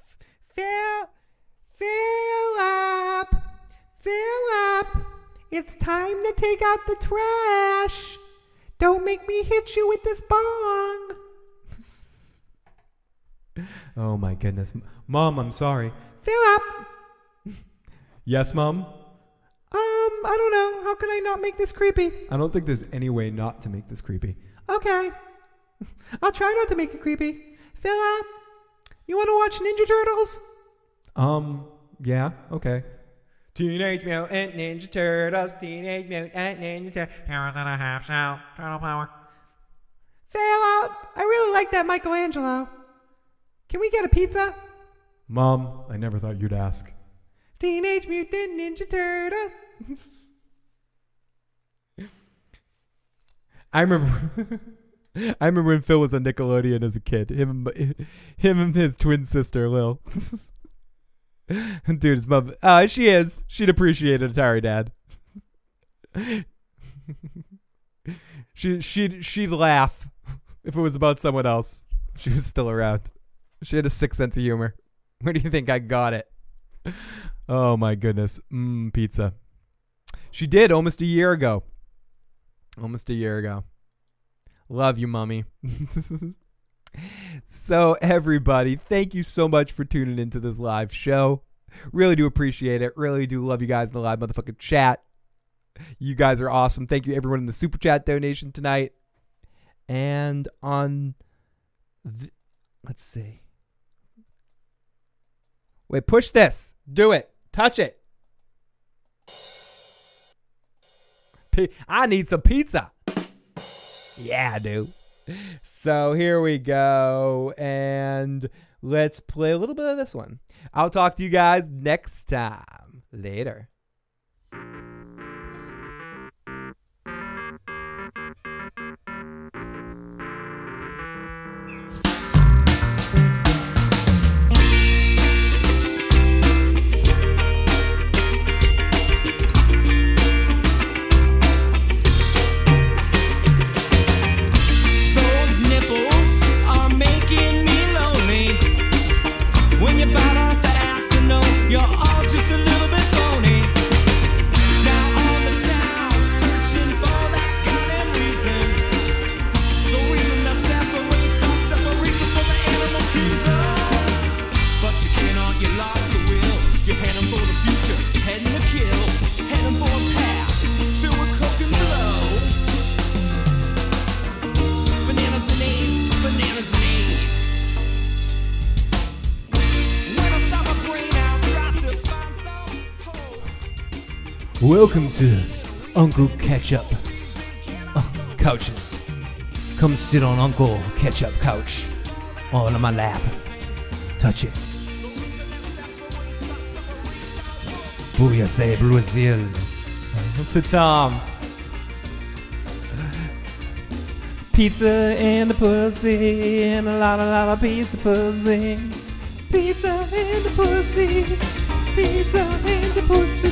Fill up. It's time to take out the trash. Don't make me hit you with this bong. Oh my goodness. Mom, I'm sorry. Fill up. Yes, Mom? I don't know. How can I not make this creepy? I don't think there's any way not to make this creepy. Okay. I'll try not to make it creepy. Fill up. You want to watch Ninja Turtles? Yeah, okay. Teenage Mutant Ninja Turtles, Teenage Mutant Ninja Turtles, power than a half shell, turtle power. Fill up! I really like that Michelangelo. Can we get a pizza? Mom, I never thought you'd ask. Teenage Mutant Ninja Turtles. I remember when Phil was on Nickelodeon as a kid. Him and his twin sister, Lil. Dude, it's mom. She is. She'd appreciate it, Atari Dad. She'd laugh if it was about someone else. She was still around. She had a sick sense of humor. Where do you think I got it? Oh my goodness. Pizza. She did almost a year ago. Almost a year ago. Love you, mommy. So everybody, thank you so much for tuning into this live show. Really do appreciate it. Really do love you guys in the live motherfucking chat. You guys are awesome. Thank you everyone in the super chat donation tonight. And on let's see. Wait, push this. Do it. Touch it. I need some pizza. Yeah, I do. So here we go. And let's play a little bit of this one. I'll talk to you guys next time. Later. Welcome to Uncle Ketchup couches. Come sit on Uncle Ketchup couch on my lap. Touch it. Booyah say Brazil. To Tom. Pizza and the pussy and a lot of pizza pussy. Pizza and the pussies. Pizza and the pussy,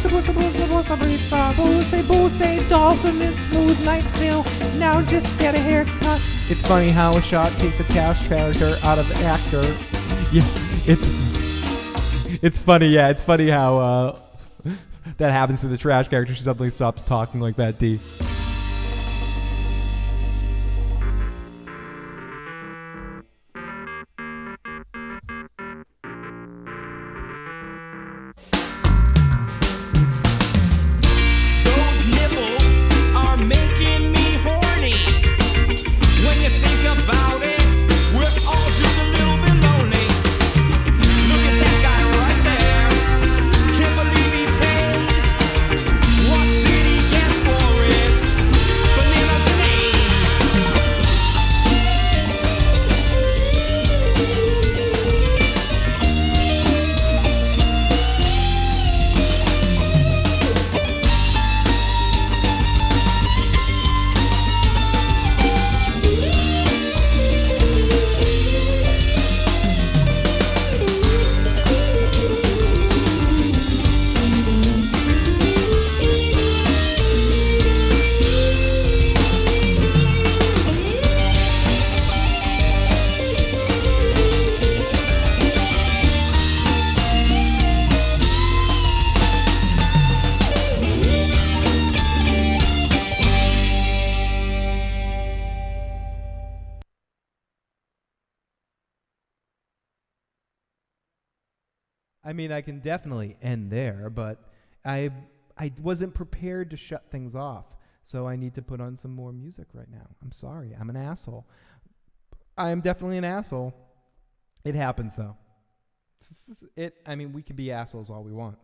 pussy, dolphin and smooth like Phil. Now just get a haircut. It's funny how a shot takes a trash character out of the actor. Yeah, it's funny. Yeah, it's funny how that happens to the trash character. She suddenly stops talking like that. D. I mean, I can definitely end there, but I wasn't prepared to shut things off, so I need to put on some more music right now. I'm sorry. I'm an asshole. I am definitely an asshole. It happens, though. I mean, we can be assholes all we want.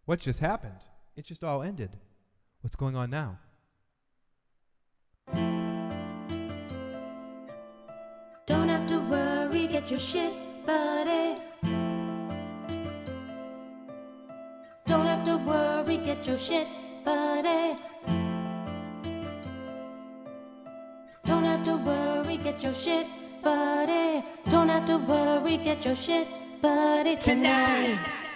What just happened? It just all ended. What's going on now? Don't have to worry. get your shit, buddy. Don't have to worry, get your shit, buddy. Don't have to worry, get your shit, buddy. Don't have to worry, get your shit, buddy tonight.